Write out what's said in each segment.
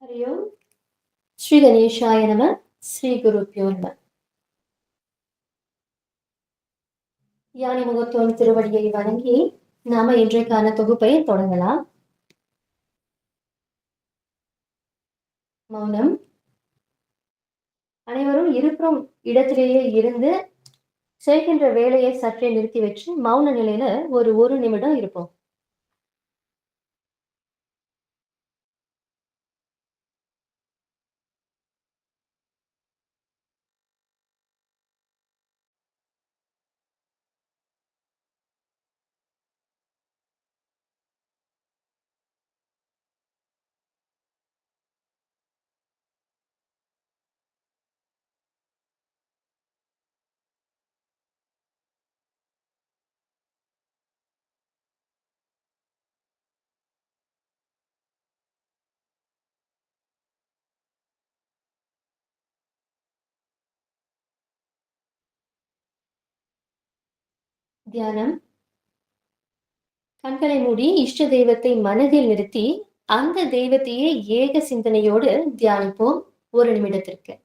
हरि ओम श्री गणेशाय नमः श्री गुरुभ्यो नमः யானை முகத்தோன் திருவடியை வணங்கி நாம இன்றைக்கான தொகுப்பை தொடங்கலாம். மௌனம். அனைவரும் இருக்கும் இடத்திலேயே இருந்து செய்கின்ற வேலையை சற்றே நிறுத்தி வச்சு மௌன நிலையில ஒரு நிமிடம் இருப்போம். தியானம். கண்களை மூடி இஷ்ட தெய்வத்தை மனதில் நிறுத்தி அந்த தெய்வத்தையே ஏக சிந்தனையோடு தியானிப்போம் ஒரு நிமிடத்திற்கு.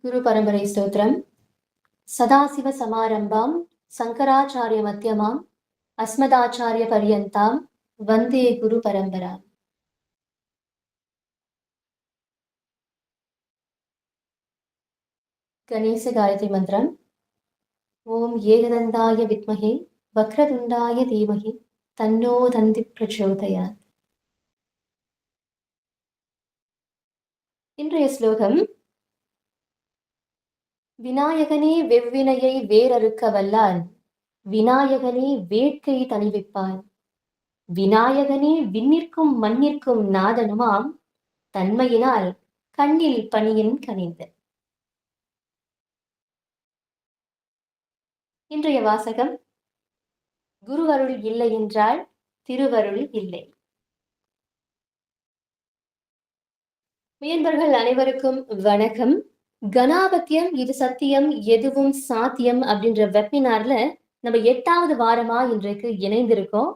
குரு பரம்பரை ஸ்தோத்திரம். சதாசிவ சமாரம்பாம் சங்கராச்சாரிய மத்தியமாம் அஸ்மதாச்சாரிய பரியந்தாம் வந்தே குரு பரம்பரா. கணேச காயத்ரி மந்திரம். ஓம் ஏகதந்தாய வித்மஹே வக்ரதுண்டாய தீமஹி தன்னோ தந்தி பிரச்சோதயாத். இன்றைய ஸ்லோகம். விநாயகனே வெவ்வினையை வேறறுக்க வல்லான், விநாயகனே வேட்கை தணிவிப்பான், விநாயகனே விண்ணிற்கும் மண்ணிற்கும் நாதனுமாம், தன்மையினால் கண்ணில் பணியின் கனிந்த. இன்றைய வாசகம். குருவருள் இல்லை என்றால் திருவருள் இல்லை. முயன்பர்கள் அனைவருக்கும் வணக்கம். கணாபத்தியம் இது சத்தியம் எதுவும் சாத்தியம் அப்படின்ற வெபினார்ல நம்ம 8வது வாரமா இன்றைக்கு இணைந்திருக்கோம்.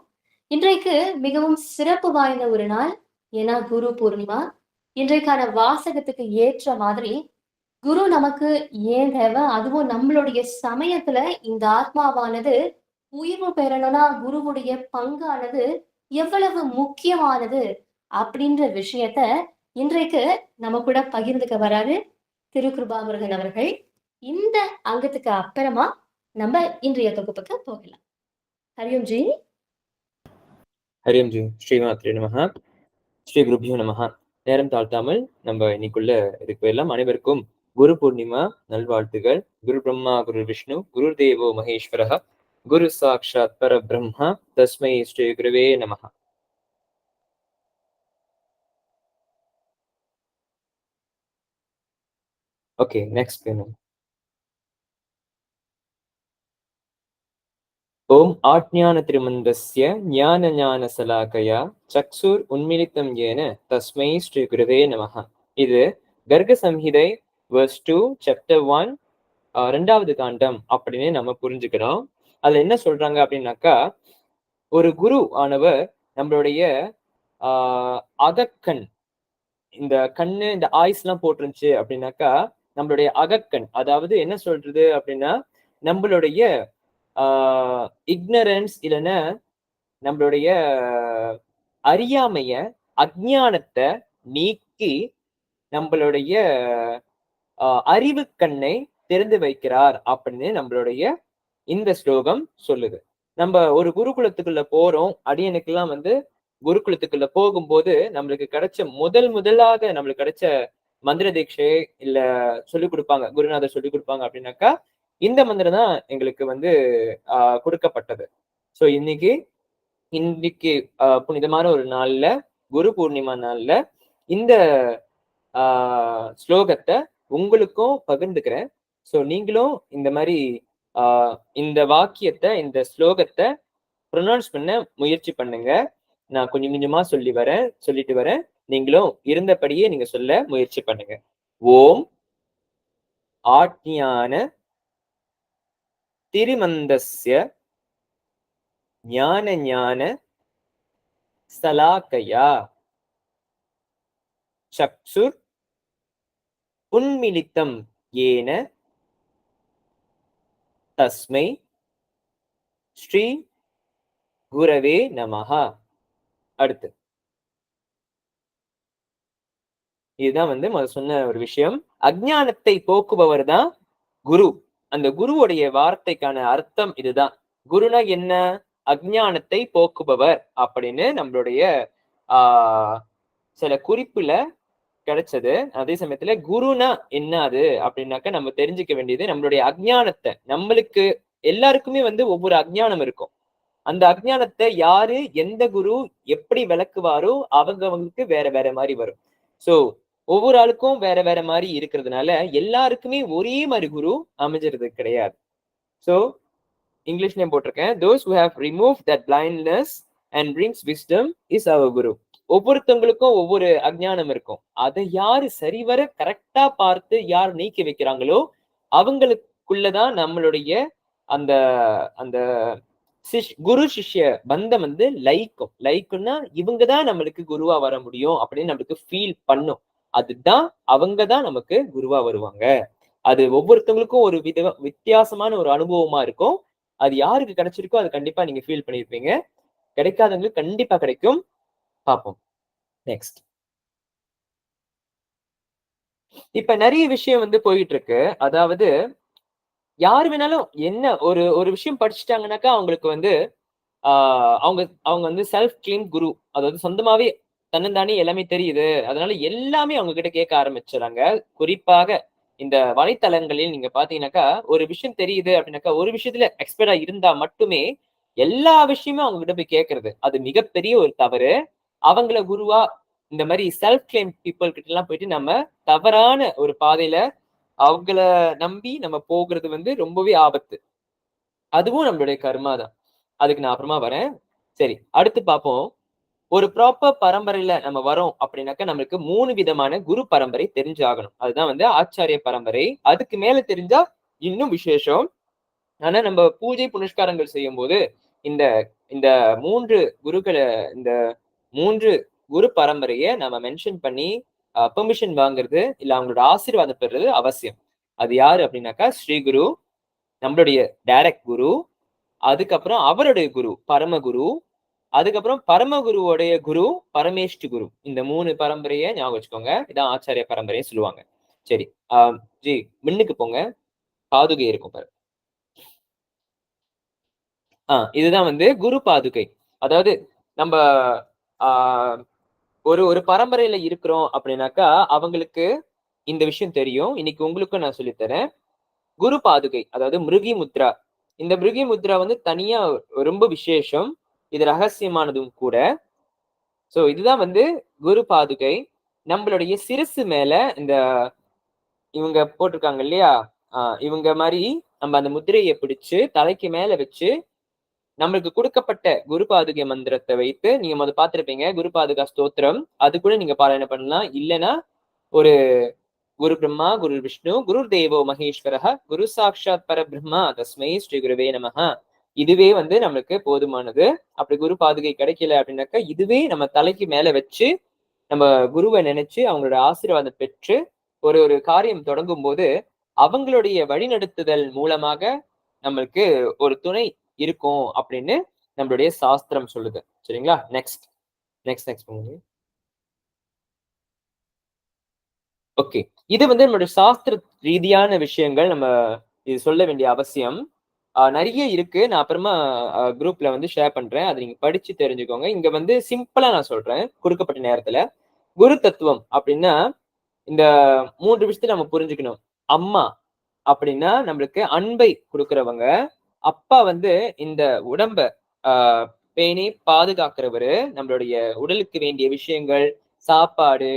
இன்றைக்கு மிகவும் சிறப்பு வாய்ந்த ஒரு நாள். ஏன்னா குரு பூர்ணிமா. இன்றைக்கான வாசகத்துக்கு ஏற்ற மாதிரி குரு நமக்கு ஏன் தேவை, அதுவும் நம்மளுடைய சமயத்துல இந்த ஆத்மாவானது உயிர்வு பெறணும்னா குருவுடைய பங்கானது எவ்வளவு முக்கியமானது அப்படின்ற விஷயத்த இன்றைக்கு நம்ம கூட பகிர்ந்துக்க வராரு திருகிருபாமுருகன் அவர்கள். இந்த அங்கத்துக்கு அப்புறமா நம்ம இன்றைய தொகுப்புக்கு போகலாம். ஹரியோம் ஜி. ஹரியோம் ஜி. ஸ்ரீமாத்ரே நமஹ. ஸ்ரீ குருபியோ நமஹ. நேரம் தாழ்த்தாமல் நம்ம இன்னைக்குள்ள இதுக்கு போயிடலாம். அனைவருக்கும் குரு பூர்ணிமா நல்வாழ்த்துகள். குரு பிரம்மா குரு விஷ்ணு குரு தேவோ மகேஸ்வரஹ குரு சாக்ஷாத் பரபிரம்மா தஸ்மை ஸ்ரீ குருவே நமஹ. ஓகே, நெக்ஸ்ட் வேணும். ஓம் ஆஜ்ஞான திருமந்தஸ்ய ஞான ஞான சலாகயா சக்ஷுர் உன்மிலிதம் ஏன தஸ்மை ஸ்ரீ குருவே நமஹ. இது கர்க சம்ஹிதை verse 2 chapter 1 2வது காண்டம் அப்படின்னு நம்ம புரிஞ்சுக்கிறோம். அதுல என்ன சொல்றாங்க அப்படின்னாக்கா, ஒரு குரு ஆனவர் நம்மளுடைய அகக்கண், இந்த கண்ணு இந்த ஆய்ஸ் எல்லாம் போட்டிருந்துச்சு அப்படின்னாக்கா, நம்மளுடைய அகக்கண், அதாவது என்ன சொல்றது அப்படின்னா, நம்மளுடைய இக்னரன்ஸ் இல்லைன்னா நம்மளுடைய அறியாமைய, அஜ்ஞானத்தை நீக்கி நம்மளுடைய அறிவு கண்ணை திறந்து வைக்கிறார் அப்படின்னு நம்மளுடைய இந்த ஸ்லோகம் சொல்லுது. நம்ம ஒரு குருகுலத்துக்குள்ள போறோம். அடியனுக்கெல்லாம் வந்து குருகுலத்துக்குள்ள போகும்போது நம்மளுக்கு கிடைச்ச முதலாக நம்மளுக்கு கிடைச்ச மந்திர தீட்சை இல்ல சொல்லிக் கொடுப்பாங்க, குருநாதர் சொல்லிக் கொடுப்பாங்க அப்படின்னாக்கா, இந்த மந்திரம் தான் எங்களுக்கு வந்து கொடுக்கப்பட்டது. சோ இன்னைக்கு புனிதமான ஒரு நாள்ல, குரு பூர்ணிமா நாள்ல இந்த ஸ்லோகத்தை உங்களுக்கும் பகிர்ந்துக்கிறேன். சோ நீங்களும் இந்த மாதிரி இந்த வாக்கியத்தை, இந்த ஸ்லோகத்தை ப்ரொனவுன்ஸ் பண்ண முயற்சி பண்ணுங்க. நான் கொஞ்சம் கொஞ்சமா சொல்லிட்டு வரேன். நீங்களும் இருந்தபடியே நீங்க சொல்ல முயற்சி பண்ணுங்க. ஓம் ஆட்ஞான திரிமந்தஸ்ய ஞான ஞான சலாக்கயா சக்ஷுர் உன்மிலித்தம் ஏன தஸ்மை ஸ்ரீ குரவே நமஹா. அடுத்து இதுதான் வந்து சொன்ன ஒரு விஷயம். அஜ்ஞானத்தை போக்குபவர் தான் குரு. அந்த குருவுடைய வார்த்தைக்கான அர்த்தம் இதுதான். குருனா என்ன? அஜ்ஞானத்தை போக்குபவர் அப்படின்னு நம்மளுடைய சில குறிப்புல கிடைச்சது. அதே சமயத்துல குருனா என்ன அது அப்படின்னாக்க நம்ம தெரிஞ்சுக்க வேண்டியது நம்மளுடைய அஜ்ஞானத்தை. நம்மளுக்கு எல்லாருக்குமே வந்து ஒவ்வொரு அஜ்ஞானம் இருக்கும். அந்த அஜ்ஞானத்தை யாரு எந்த குரு எப்படி விளக்குவாரோ அவங்களுக்கு வேற வேற மாதிரி வரும். சோ ஒவ்வொரு ஆளுக்கும் வேற வேற மாதிரி இருக்கிறதுனால எல்லாருக்குமே ஒரே மாதிரி குரு அமைஞ்சிருது கிடையாது. சோ இங்கிலீஷ்லயும் போட்டிருக்கேன், those who have removed that blindness and brings wisdom is our guru. ஒவ்வொருத்தவங்களுக்கும் ஒவ்வொரு அஜ்ஞானம் இருக்கும். அதை யாரு சரிவர கரெக்டா பார்த்து யார் நீக்கி வைக்கிறாங்களோ அவங்களுக்குள்ளதான் நம்மளுடைய அந்த அந்த குரு சிஷ்ய பந்தம் வந்து லைக்கும்னா இவங்கதான் நம்மளுக்கு குருவா வர முடியும் அப்படின்னு நம்மளுக்கு ஃபீல் பண்ணும். அதுதான் அவங்கதான் நமக்கு குருவா வருவாங்க. அது ஒவ்வொருத்தவங்களுக்கும் ஒரு வித்தியாசமான ஒரு அனுபவமா இருக்கும். அது யாருக்கு கிடைச்சிருக்கோ அது கண்டிப்பா நீங்க ஃபீல் பண்ணிருப்பீங்க. கிடைக்காதவங்களுக்கு கண்டிப்பா கிடைக்கும். பார்ப்போம் நெக்ஸ்ட். இப்ப நிறைய விஷயம் வந்து போயிட்டு இருக்கு. அதாவது யாரு வேணாலும் என்ன ஒரு விஷயம் படிச்சுட்டாங்கன்னாக்கா அவங்களுக்கு வந்து அவங்க அவங்க வந்து செல்ஃப் கிளைம் குரு. அதாவது சொந்தமாவே தன்னந்தானே எல்லாமே தெரியுது, அதனால எல்லாமே அவங்க கிட்ட கேட்க ஆரம்பிச்சுறாங்க. குறிப்பாக இந்த வலைத்தளங்களில் நீங்க பாத்தீங்கன்னாக்கா ஒரு விஷயம் தெரியுது அப்படின்னாக்கா ஒரு விஷயத்துல எக்ஸ்பர்டா இருந்தா மட்டுமே எல்லா விஷயமும் அவங்க கிட்ட போய் கேட்கறது அது மிகப்பெரிய ஒரு தவறு. அவங்கள குருவா இந்த மாதிரி செல்ஃப் கிளைம் பீப்புள் கிட்ட எல்லாம் போயிட்டு நம்ம தவறான ஒரு பாதையில அவங்கள நம்பி நம்ம போகிறது வந்து ரொம்பவே ஆபத்து. அதுவும் நம்மளுடைய கர்மா தான். அதுக்கு நான் அப்புறமா வரேன். சரி, அடுத்து பார்ப்போம். ஒரு ப்ராப்பர் பரம்பரையில நம்ம வரோம் அப்படின்னாக்கா நம்மளுக்கு 3 விதமான குரு பரம்பரை தெரிஞ்சாகணும். அதுதான் வந்து ஆச்சாரிய பரம்பரை. அதுக்கு மேல தெரிஞ்சா இன்னும் விசேஷம். ஆனா நம்ம பூஜை புனஸ்காரங்கள் செய்யும் போது இந்த இந்த 3 குருக்களை, இந்த 3 குரு பரம்பரையை நம்ம மென்ஷன் பண்ணி பெர்மிஷன் வாங்குறது இல்ல அவங்களோட ஆசீர்வாதம் பெறுறது அவசியம். அது யாரு அப்படின்னாக்கா ஸ்ரீ குரு, நம்மளுடைய டைரக்ட் குரு, அதுக்கப்புறம் அவருடைய குரு பரமகுரு, அதுக்கப்புறம் பரமகுருவோடைய குரு பரமேஷ்டி குரு. இந்த 3 பரம்பரையை ஞாபகம் வச்சுக்கோங்க. இதான் ஆச்சாரிய பரம்பரையை சொல்லுவாங்க. சரி, ஜி மின்னுக்கு போங்க, பாதுகை இருக்கும் பாரு. இதுதான் வந்து குரு பாதுகை. அதாவது நம்ம ஒரு பரம்பரையில இருக்கிறோம் அப்படின்னாக்கா அவங்களுக்கு இந்த விஷயம் தெரியும். இன்னைக்கு உங்களுக்கும் நான் சொல்லித்தரேன். குரு பாதுகை, அதாவது மிருகி முத்ரா. இந்த மிருகி முத்ரா வந்து தனியா ரொம்ப விசேஷம். இது ரகசியமானதும் கூட. சோ இதுதான் வந்து குரு பாதுகை. நம்மளுடைய சிரசு மேல இந்த இவங்க போட்டிருக்காங்க இல்லையா, இவங்க மாதிரி நம்ம அந்த முத்திரையை பிடிச்சு தலைக்கு மேல வச்சு நம்மளுக்கு கொடுக்கப்பட்ட குரு பாதுகை மந்திரத்தை வைத்து நீங்க முதல்ல பார்த்திருப்பீங்க குரு பாதுகா ஸ்தோத்திரம். அது கூட நீங்க பாராயணம் பண்ணலாம். இல்லைன்னா ஒரு குரு பிரம்மா குரு விஷ்ணு குரு தேவோ மகேஸ்வரஹ குரு சாட்சாத் பரபிரம்மா தஸ்மை ஸ்ரீ குருவே நமஹ. இதுவே வந்து நம்மளுக்கு போதுமானது. அப்படி குரு பாதுகை கிடைக்கல அப்படின்னாக்கா இதுவே நம்ம தலைக்கு மேல வச்சு நம்ம குருவை நினைச்சு அவங்களோட ஆசீர்வாதம் பெற்று ஒரு ஒரு காரியம் தொடங்கும் போது அவங்களுடைய வழிநடத்துதல் மூலமாக நம்மளுக்கு ஒரு துணை இருக்கும் அப்படின்னு நம்மளுடைய சாஸ்திரம் சொல்லுது. சரிங்களா? Next next next okay. இது வந்து நம்மளுடைய சாஸ்திர ரீதியான விஷயங்கள் நம்ம இது சொல்ல வேண்டிய அவசியம் நிறைய இருக்கு. நான் அப்புறமா குரூப்ல வந்து ஷேர் பண்றேன். அதை நீங்க படிச்சு தெரிஞ்சுக்கோங்க. இங்க வந்து சிம்பிளா நான் சொல்றேன் கொடுக்கப்பட்ட நேரத்துல. குரு தத்துவம் அப்படின்னா இந்த 3 விஷயத்த நம்ம புரிஞ்சுக்கணும். அம்மா அப்படின்னா நம்மளுக்கு அன்பை கொடுக்கிறவங்க. அப்பா வந்து இந்த உடம்ப பேணி பாதுகாக்கிறவரு. நம்மளுடைய உடலுக்கு வேண்டிய விஷயங்கள், சாப்பாடு,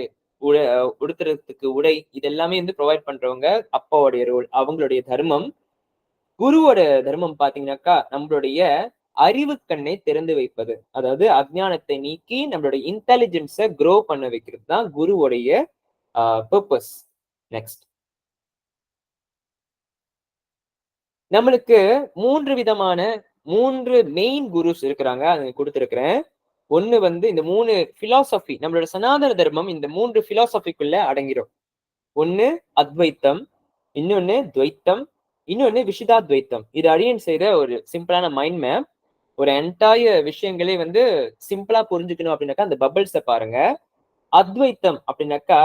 உடுத்துறதுக்கு உடை இதெல்லாமே வந்து ப்ரொவைட் பண்றவங்க அப்பாவுடைய ரோல், அவங்களுடைய தர்மம். குருவோட தர்மம் பாத்தீங்கன்னாக்கா நம்மளுடைய அறிவு கண்ணை திறந்து வைப்பது. அதாவது அஜ்ஞானத்தை நீக்கி நம்மளுடைய இன்டெலிஜென்ஸை க்ரோ பண்ண வைக்கிறது தான் குருவுடைய பர்பஸ். நெக்ஸ்ட் நம்மளுக்கு 3 விதமான 3 மெயின் குருஸ் இருக்கிறாங்க. அதை கொடுத்திருக்கிறேன். ஒண்ணு வந்து இந்த 3 பிலாசபி நம்மளோட சனாதன தர்மம் இந்த 3 பிலாசபிக்குள்ள அடங்கிடும். ஒண்ணு அத்வைத்தம், இன்னொன்னு துவைத்தம், இன்னொன்னு விஷிதாத்வைத்தம். இது அடியன் செய்த ஒரு சிம்பிளான மைண்ட் மேப். ஒரு என்டையர் விஷயங்களே வந்து சிம்பிளா புரிஞ்சுக்கணும் அப்படின்னாக்கா அந்த பபிள்ஸை பாருங்க. அத்வைத்தம் அப்படின்னாக்கா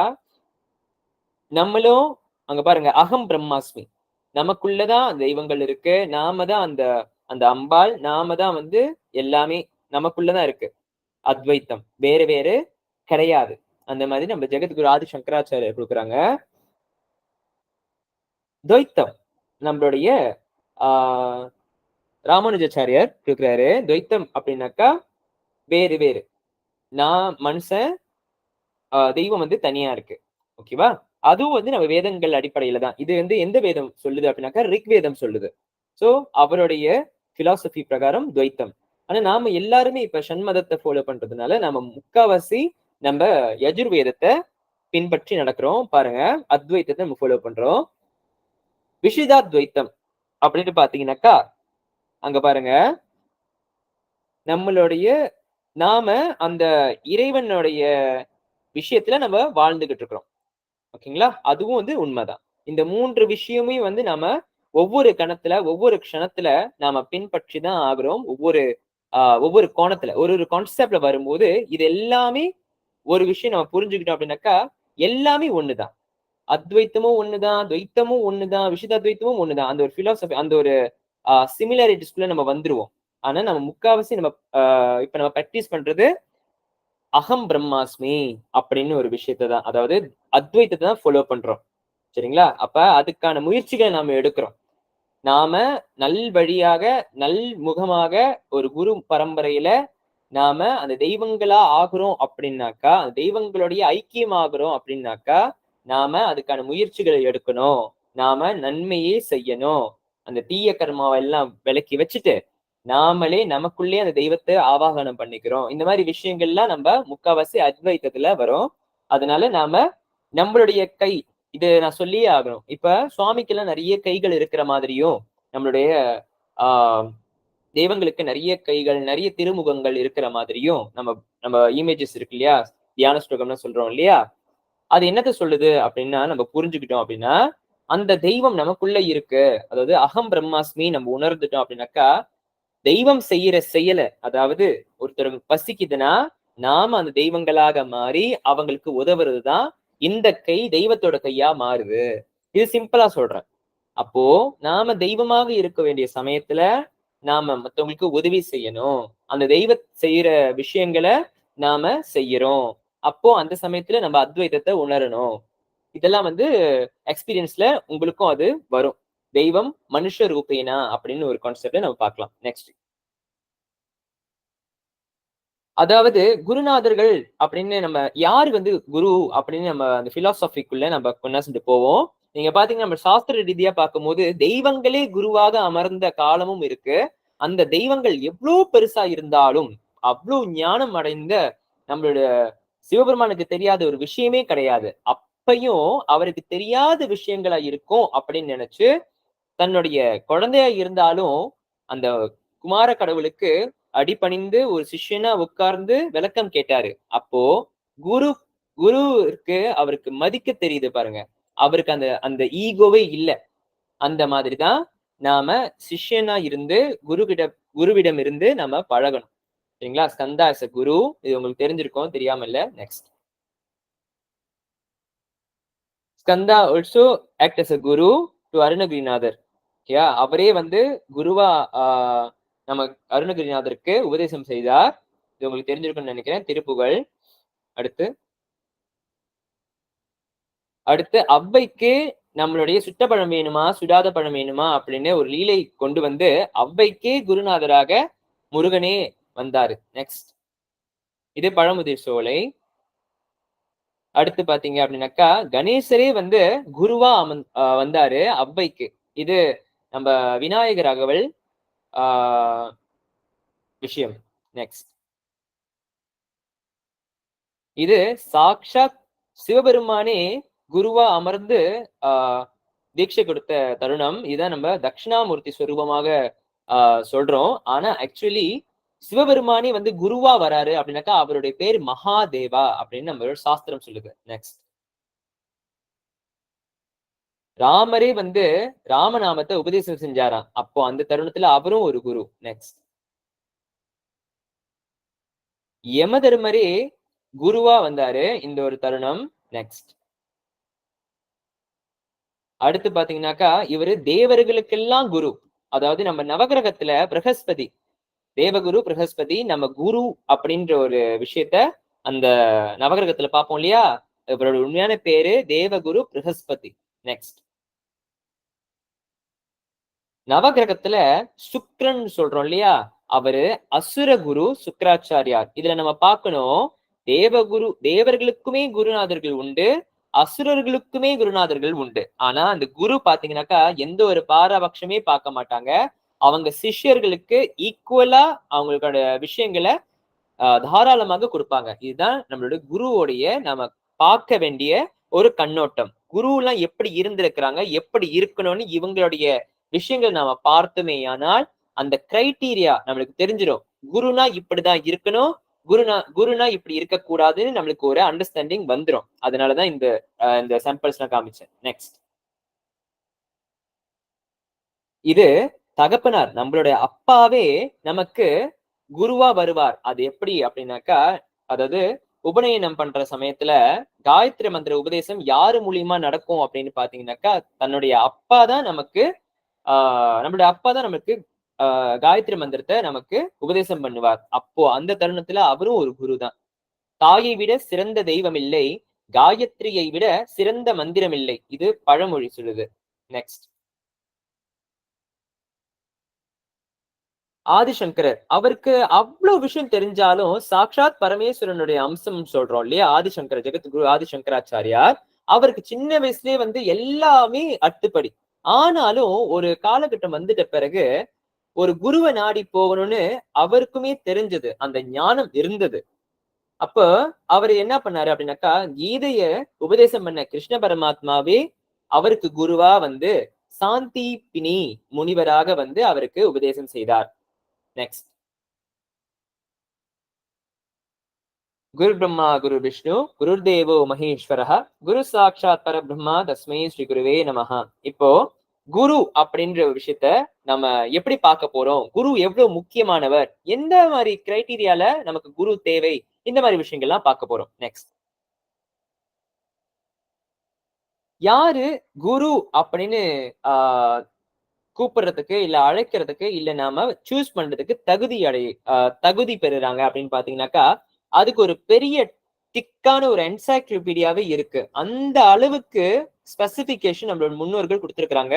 நம்மளும் அங்க பாருங்க அகம் பிரம்மாஸ்மி, நமக்குள்ளதான் தெய்வங்கள் இருக்கு. நாம தான் அந்த அந்த அம்பாள், நாம தான் வந்து எல்லாமே நமக்குள்ளதான் இருக்கு. அத்வைத்தம் வேற வேற கிடையாது. அந்த மாதிரி நம்ம ஜெகத்குரு ஆதி சங்கராச்சாரியர் கொடுக்குறாங்க. துவைத்தம் நம்மளுடைய ஆஹ் ராமானுஜாச்சாரியார் கொடுக்குறாரு. துவைத்தம் அப்படின்னாக்கா வேறு வேறு. நான் மனுஷன், தெய்வம் வந்து தனியா இருக்கு. ஓகேவா? அதுவும் வந்து நம்ம வேதங்கள் அடிப்படையில தான். இது வந்து எந்த வேதம் சொல்லுது அப்படின்னாக்கா ரிக்வேதம் சொல்லுது. சோ அவருடைய பிலாசபி பிரகாரம் துவைத்தம். ஆனா நாம எல்லாருமே இப்ப சண்மதத்தை ஃபாலோ பண்றதுனால நம்ம முக்காவாசி நம்ம யஜுர்வேதத்தை பின்பற்றி நடக்கிறோம். பாருங்க, அத்வைத்தத்தை நம்ம ஃபாலோ பண்றோம். விஷிதாத்வைத்தம் அப்படின்னு பாத்தீங்கன்னாக்கா அங்க பாருங்க, நம்மளுடைய நாம அந்த இறைவனுடைய விஷயத்துல நம்ம வாழ்ந்துகிட்டு இருக்கிறோம். ஓகேங்களா? அதுவும் வந்து உண்மைதான். இந்த 3 விஷயமே வந்து நாம ஒவ்வொரு கணத்துல ஒவ்வொரு க்ஷணத்துல நாம பின்பற்றி தான் ஆகிறோம். ஒவ்வொரு கோணத்துல ஒரு ஒரு கான்செப்ட்ல வரும்போது இது எல்லாமே ஒரு விஷயம் நம்ம புரிஞ்சுக்கிட்டோம் அப்படின்னாக்கா எல்லாமே ஒண்ணுதான். அத்வைத்தமும் ஒண்ணுதான், துவைத்தமும் ஒண்ணுதான், விஷிதாத்வைத்தமும் ஒண்ணுதான். அந்த ஒரு பிலாசபி அந்த ஒரு சிமிலாரிட்டிஸ்குள்ள நம்ம வந்துருவோம். ஆனா நம்ம முக்காவாசி நம்ம இப்ப நம்ம பிராக்டிஸ் பண்றது அகம் பிரம்மாஸ்மி அப்படின்னு ஒரு விஷயத்தை தான், அதாவது அத்வைத்தத்தை தான் ஃபாலோ பண்றோம். சரிங்களா? அப்ப அதுக்கான முயற்சிகளை நாம எடுக்கிறோம். நாம நல் வழியாக நல் முகமாக ஒரு குரு பரம்பரையில நாம அந்த தெய்வங்களா ஆகுறோம் அப்படின்னாக்கா, அந்த தெய்வங்களுடைய ஐக்கியம் ஆகுறோம் அப்படின்னாக்கா நாம அதுக்கான முயற்சிகளை எடுக்கணும். நாம நன்மையே செய்யணும். அந்த தீய கர்மாவை எல்லாம் விலக்கி வச்சுட்டு நாமளே நமக்குள்ளே அந்த தெய்வத்தை ஆவாகனம் பண்ணிக்கிறோம். இந்த மாதிரி விஷயங்கள்லாம் நம்ம முக்காவாசி அத்வைத்தத்துல வரும். அதனால நாம நம்மளுடைய கை, இது நான் சொல்லியே ஆகணும். இப்ப சுவாமிக்கு எல்லாம் நிறைய கைகள் இருக்கிற மாதிரியும் நம்மளுடைய ஆஹ் தெய்வங்களுக்கு நிறைய கைகள் நிறைய திருமுகங்கள் இருக்கிற மாதிரியும் நம்ம நம்ம இமேஜஸ் இருக்கு இல்லையா, தியான ஸ்லோகம்னு சொல்றோம் இல்லையா, அது என்னத்த சொல்லுது அப்படின்னா நம்ம புரிஞ்சுக்கிட்டோம் அப்படின்னா அந்த தெய்வம் நமக்குள்ள இருக்கு. அதாவது அகம் பிரம்மாஸ்மி நம்ம உணர்ந்துட்டோம் அப்படின்னாக்கா தெய்வம் செய்யற செயலை, அதாவது ஒருத்தருக்கு பசிக்குதுன்னா நாம அந்த தெய்வங்களாக மாறி அவங்களுக்கு உதவுறதுதான் இந்த கை தெய்வத்தோட கையா மாறுது. இது சிம்பிளா சொல்றேன். அப்போ நாம தெய்வமாக இருக்க வேண்டிய சமயத்துல நாம மத்தவங்களுக்கு உதவி செய்யணும். அந்த தெய்வ செய்யற விஷயங்களை நாம செய்யறோம். அப்போ அந்த சமயத்துல நம்ம அத்வைதத்தை உணரணும். இதெல்லாம் வந்து எக்ஸ்பீரியன்ஸ்ல உங்களுக்கும் அது வரும். தெய்வம் மனுஷ ரூபேனா அப்படின்னு ஒரு கான்செப்ட நம்ம பார்க்கலாம். நெக்ஸ்ட், அதாவது குருநாதர்கள் அப்படின்னு நம்ம யாரு வந்து குரு அப்படின்னு நம்ம அந்த பிலாசபிக்குள்ள நம்ம கொண்டாந்து போவோம். நீங்க பாத்தீங்கன்னா நம்ம சாஸ்திர ரீதியா பார்க்கும்போது தெய்வங்களே குருவாக அமர்ந்த காலமும் இருக்கு. அந்த தெய்வங்கள் எவ்வளவு பெருசா இருந்தாலும் அவ்வளவு ஞானம் அடைந்த நம்மளோட சிவபெருமானுக்கு தெரியாத ஒரு விஷயமே கிடையாது. எப்பயும் அவருக்கு தெரியாத விஷயங்களா இருக்கும் அப்படின்னு நினைச்சு தன்னுடைய குழந்தையா இருந்தாலும் அந்த குமார கடவுளுக்கு அடிபணிந்து ஒரு சிஷ்யனா உட்கார்ந்து விளக்கம் கேட்டாரு. அப்போ குரு குருவுக்கு அவருக்கு மதிக்க தெரியுது பாருங்க. அவருக்கு அந்த அந்த ஈகோவே இல்ல. அந்த மாதிரிதான் நாம சிஷ்யனா இருந்து குருவிடம் இருந்து நம்ம பழகணும். சரிங்களா? ஸ்கந்தா as a குரு. இது உங்களுக்கு தெரிஞ்சிருக்கும், தெரியாம இல்ல. Next. Skanda also act as a Guru to Arunagirinathar. ஓகேயா? அவரே வந்து குருவா நம்ம அருணகிரிநாதருக்கு உபதேசம் செய்தார். இது உங்களுக்கு தெரிஞ்சிருக்கும்னு நினைக்கிறேன். திருப்புகழ். அடுத்து அடுத்து அவ்வைக்கு நம்மளுடைய சுட்ட பழம் வேணுமா சுடாத பழம் வேணுமா அப்படின்னு ஒரு லீலை கொண்டு வந்து அவ்வைக்கே குருநாதராக முருகனே வந்தாரு. நெக்ஸ்ட். இது பழமுதிர் சோலை. அடுத்து பாத்தீங்க அப்படின்னாக்கா கணேசரே வந்து குருவா வந்தாரு அவ்வைக்கு. இது நம்ம விநாயகர் அகவல் விஷயம். நெக்ஸ்ட். இது சாக்ஷாத் சிவபெருமானே குருவா அமர்ந்து தீட்சை கொடுத்த தருணம். இதான் நம்ம தட்சிணாமூர்த்தி ஸ்வரூபமாக சொல்றோம். ஆனா ஆக்சுவலி சிவபெருமானே வந்து குருவா வராரு அப்படின்னாக்கா அவருடைய பேர் மகாதேவா அப்படின்னு நம்மளோட சாஸ்திரம் சொல்லுது. நெக்ஸ்ட். ராமரே வந்து ராமநாமத்தை உபதேசம் செஞ்சாராம். அப்போ அந்த தருணத்துல அவரும் ஒரு குரு. நெக்ஸ்ட். யம தர்மரே குருவா வந்தாரு இந்த ஒரு தருணம். நெக்ஸ்ட். அடுத்து பாத்தீங்கன்னாக்கா இவரு தேவர்களுக்கெல்லாம் குரு. அதாவது நம்ம நவகிரகத்துல பிரகஸ்பதி, தேவகுரு பிரகஸ்பதி நம்ம குரு அப்படின்ற ஒரு விஷயத்த அந்த நவகிரகத்துல பார்ப்போம் இல்லையா? இவரோட உண்மையான பேரு தேவகுரு பிரகஸ்பதி. நெக்ஸ்ட். நவகிரகத்துல சுக்ரன் சொல்றோம் இல்லையா? அவரு அசுர குரு சுக்கராச்சாரியார். இதுல நம்ம பார்க்கணும், தேவகுரு தேவர்களுக்குமே குருநாதர்கள் உண்டு, அசுரர்களுக்குமே குருநாதர்கள் உண்டு. ஆனா அந்த குரு பாத்தீங்கன்னாக்கா எந்த ஒரு பாரபட்சமே பார்க்க மாட்டாங்க. அவங்க சிஷ்யர்களுக்கு ஈக்குவலா அவங்களோட விஷயங்களை தாராளமாக கொடுப்பாங்க. இதுதான் நம்மளோட குருவோடைய நாம பார்க்க வேண்டிய ஒரு கண்ணோட்டம். குரு எல்லாம் எப்படி இருந்திருக்கிறாங்க, எப்படி இருக்கணும்னு இவங்களுடைய விஷயங்கள் நாம பார்த்தோமேயானால் அந்த கிரைட்டீரியா நம்மளுக்கு தெரிஞ்சிடும். குருனா இப்படிதான் இருக்கணும், குருனா இப்படி இருக்கக்கூடாதுன்னு நம்மளுக்கு ஒரு அண்டர்ஸ்டாண்டிங் வந்துடும். அதனாலதான் இந்த சாம்பிள்ஸ் நான் காமிச்சேன். நெக்ஸ்ட். இது தகப்பனார், நம்மளுடைய அப்பாவே நமக்கு குருவா வருவார். அது எப்படி அப்படின்னாக்கா, அதாவது உபநயனம் பண்ற சமயத்துல காயத்ரி மந்திர உபதேசம் யாரு மூலியமா நடக்கும் அப்படின்னு பாத்தீங்கன்னாக்கா, தன்னுடைய அப்பா தான் நமக்கு நம்மளுடைய அப்பா தான் நமக்கு காயத்ரி மந்திரத்தை நமக்கு உபதேசம் பண்ணுவார். அப்போ அந்த தருணத்துல அவரும் ஒரு குரு தான். தாயை விட சிறந்த தெய்வம் இல்லை, காயத்ரியை விட சிறந்த மந்திரம் இல்லை. இது பழமொழி சொல்லுது. நெக்ஸ்ட். ஆதிசங்கரர், அவருக்கு அவ்வளவு விஷயம் தெரிஞ்சாலும் சாக்ஷாத் பரமேஸ்வரனுடைய அம்சம் சொல்றோம் இல்லையா? ஆதிசங்கர ஜெகத்குரு ஆதிசங்கராச்சாரியார், அவருக்கு சின்ன வயசுலயே வந்து எல்லாமே அட்டுப்படி. ஆனாலும் ஒரு காலகட்டம் வந்துட்ட பிறகு ஒரு குருவை நாடி போகணும்னு அவருக்குமே தெரிஞ்சது, அந்த ஞானம் இருந்தது. அப்ப அவர் என்ன பண்ணாரு அப்படின்னாக்கா, கீதைய உபதேசம் பண்ண கிருஷ்ண பரமாத்மாவே அவருக்கு குருவா வந்து சாந்தி பினி முனிவராக வந்து அவருக்கு உபதேசம் செய்தார். நெக்ஸ்ட். குரு பிரம்மா குரு விஷ்ணு குருர் தேவோ மகேஸ்வரஹ குரு சாட்சாத் பரபிரம்மா தஸ்மை ஸ்ரீ குருவே நமஹ. இப்போ குரு அப்படின்ற ஒரு விஷயத்த நம்ம எப்படி பார்க்க போறோம், குரு எவ்வளவு முக்கியமானவர், எந்த மாதிரி கிரைட்டீரியால நமக்கு குரு தேவை, இந்த மாதிரி விஷயங்கள்லாம் பார்க்க போறோம். நெக்ஸ்ட். யாரு குரு அப்படின்னு கூப்பிடுறதுக்கு இல்ல அழைக்கிறதுக்கு இல்ல நாம சூஸ் பண்றதுக்கு தகுதி பெறுறாங்க அப்படின்னு பாத்தீங்கன்னாக்கா, அதுக்கு ஒரு பெரிய திக்கான ஒரு என்சைக்ளோபீடியாவே இருக்கு. அந்த அளவுக்கு ஸ்பெசிபிகேஷன் நம்மளோட முன்னோர்கள் கொடுத்திருக்கிறாங்க.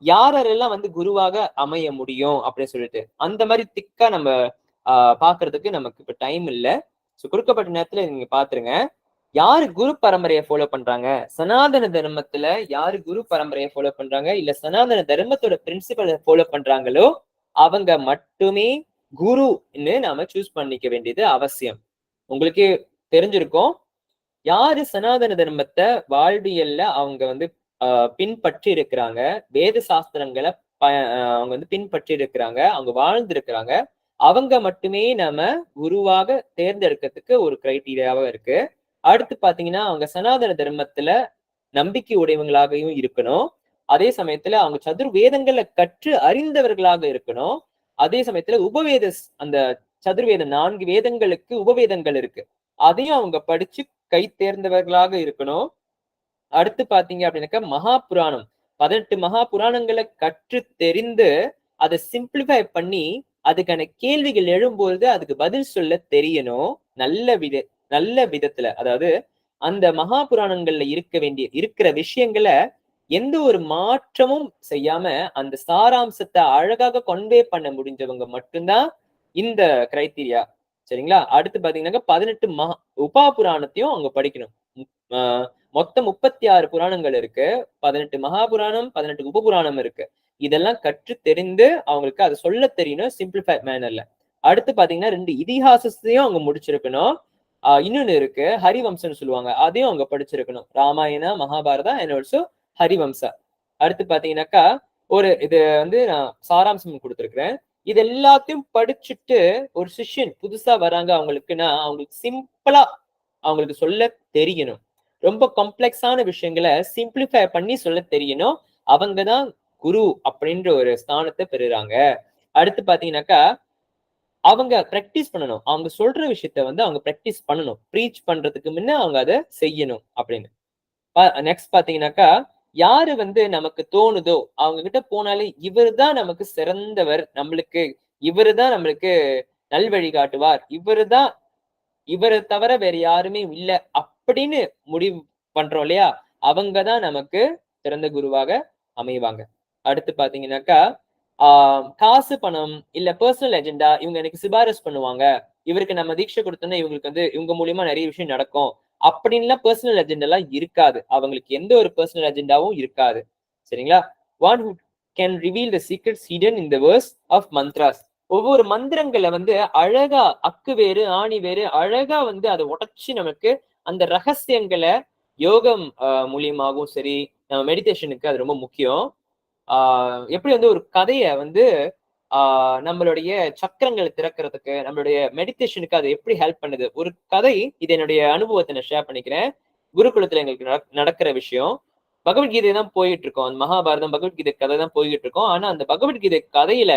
யாரெல்லாம் வந்து குருவாக அமைய முடியும் அப்படின்னு சொல்லிட்டு அந்த மாதிரி திக்கா நம்ம பாக்குறதுக்கு நமக்கு இப்ப டைம் இல்ல. சோ கொடுக்கப்பட்ட நேரத்துல நீங்க பாத்துருங்க. யாரு குரு பரம்பரையை ஃபாலோ பண்றாங்க, சனாதன தர்மத்துல யாரு குரு பரம்பரையை ஃபாலோ பண்றாங்க இல்ல சனாதன தர்மத்தோட பிரின்சிபலை ஃபாலோ பண்றாங்களோ அவங்க மட்டுமே குருன்னு நாம சூஸ் பண்ணிக்க வேண்டியது அவசியம். உங்களுக்கு தெரிஞ்சிருக்கும், யாரு சனாதன தர்மத்தை வாழ்வியல்ல அவங்க வந்து பின்பற்றி இருக்கிறாங்க, வேத சாஸ்திரங்களை அவங்க வந்து பின்பற்றி இருக்கிறாங்க, அவங்க வாழ்ந்து இருக்கிறாங்க, அவங்க மட்டுமே நம்ம குருவாக தேர்ந்தெடுக்கிறதுக்கு ஒரு கிரைட்டீரியாவா இருக்கு. அடுத்து பாத்தீங்கன்னா அவங்க சனாதன தர்மத்துல நம்பிக்கை உடையவங்களாகவும் இருக்கணும். அதே சமயத்துல அவங்க சதுர்வேதங்களை கற்று அறிந்தவர்களாக இருக்கணும். அதே சமயத்துல அந்த சதுர்வேத 4 வேதங்களுக்கு உபவேதங்கள் இருக்கு, அதையும் அவங்க படிச்சு கை தேர்ந்தவர்களாக இருக்கணும். அடுத்து பாத்தீங்க அப்படின்னாக்கா மகாபுராணம் 18 மகாபுராணங்களை கற்று தெரிந்து அதை சிம்பிளிஃபை பண்ணி அதுக்கான கேள்விகள் எழும்போது அதுக்கு பதில் சொல்ல தெரியணும். நல்ல விதத்துல, அதாவது அந்த மகாபுராணங்கள்ல இருக்கிற விஷயங்களை எந்த ஒரு மாற்றமும் செய்யாம அந்த சாராம்சத்தை அழகாக கன்வே பண்ண முடிஞ்சவங்க மட்டும்தான் இந்த கிரைட்டீரியா. சரிங்களா? அடுத்து பாத்தீங்கன்னாக்கா 18 உபா புராணத்தையும் அவங்க படிக்கணும். மொத்தம் 36 புராணங்கள் இருக்கு. 18 மகாபுராணம், 18 உப புராணம் இருக்கு. இதெல்லாம் கற்று தெரிந்து அவங்களுக்கு அதை சொல்ல தெரியணும் சிம்பிளிஃபைட் மேனர்ல. அடுத்து பாத்தீங்கன்னா 2 இதிகாசத்தையும் அவங்க முடிச்சிருக்கணும். இன்னொன்னு இருக்கு, ஹரிவம்சம்னு சொல்லுவாங்க, அதையும் அவங்க படிச்சிருக்கணும். Ramayana, Mahabharata and also Harivamsa. அடுத்து பாத்தீங்கன்னாக்கா இது வந்து நான் சாராம்சம் கொடுத்துருக்கிறேன். இது எல்லாத்தையும் படிச்சுட்டு ஒரு சிஷ்யன் புதுசா வராங்க அவங்களுக்குன்னா அவங்களுக்கு சிம்பிளா அவங்களுக்கு சொல்ல தெரியணும். ரொம்ப காம்ப்ளெக்ஸான விஷயங்களை சிம்பிளிஃபை பண்ணி சொல்ல தெரியணும். அவங்கதான் குரு அப்படின்ற ஒரு ஸ்தானத்தை பெறுறாங்க. அடுத்து பாத்தீங்கன்னாக்கா அவங்க பிராக்டிஸ் பண்ணணும். அவங்க சொல்ற விஷயத்த வந்து அவங்க பிராக்டிஸ் பண்ணணும். ப்ரீச் பண்றதுக்கு முன்ன அவங்க அதை செய்யணும் அப்படின்னு. நெக்ஸ்ட் பாத்தீங்கன்னாக்கா யாரு வந்து நமக்கு தோணுதோ அவங்க கிட்ட போனாலே இவருதான் நமக்கு சிறந்தவர், இவருதான் நம்மளுக்கு நல்வழி காட்டுவார், இவரை தவிர வேற யாருமே இல்லை அப்படின்னு முடிவு பண்றோம் இல்லையா, அவங்கதான் நமக்கு சிறந்த குருவாக அமைவாங்க. அடுத்து பாத்தீங்கன்னாக்கா காசு பணம் இல்ல பர்சனல் எஜெண்டா இவங்க எனக்கு சிபாரிசு பண்ணுவாங்க, இவருக்கு நம்ம தீட்சை கொடுத்தோம்னா இவங்களுக்கு வந்து இவங்க மூலியமா நிறைய விஷயம் நடக்கும் அப்படின்லாம் பர்சனல் அஜெண்டா எல்லாம் இருக்காது. அவங்களுக்கு எந்த ஒரு பர்சனல் அஜெண்டாவும் இருக்காது. சரிங்களா? One who can reveal the secrets hidden in the verses of mantras. ஒவ்வொரு மந்திரங்களை வந்து அழகா அக்கு வேறு ஆணி வேறு அழகா வந்து அதை உடைச்சு நமக்கு அந்த ரகசியங்களை யோகம் மூலியமாகவும் சரி, நம்ம மெடிடேஷனுக்கு அது ரொம்ப முக்கியம். எப்படி வந்து ஒரு கதையை வந்து நம்மளுடைய சக்கரங்களை திறக்கிறதுக்கு, நம்மளுடைய மெடிடேஷனுக்கு அது எப்படி ஹெல்ப் பண்ணுது. ஒரு கதை, இது என்னுடைய அனுபவத்தை நான் ஷேர் பண்ணிக்கிறேன். குருகுலத்துல எங்களுக்கு நடக்கிற விஷயம். பகவத்கீதை தான் போயிட்டு இருக்கோம், அந்த மகாபாரதம் பகவத்கீதை கதை தான் போய்கிட்டு இருக்கோம். ஆனா அந்த பகவத்கீதை கதையில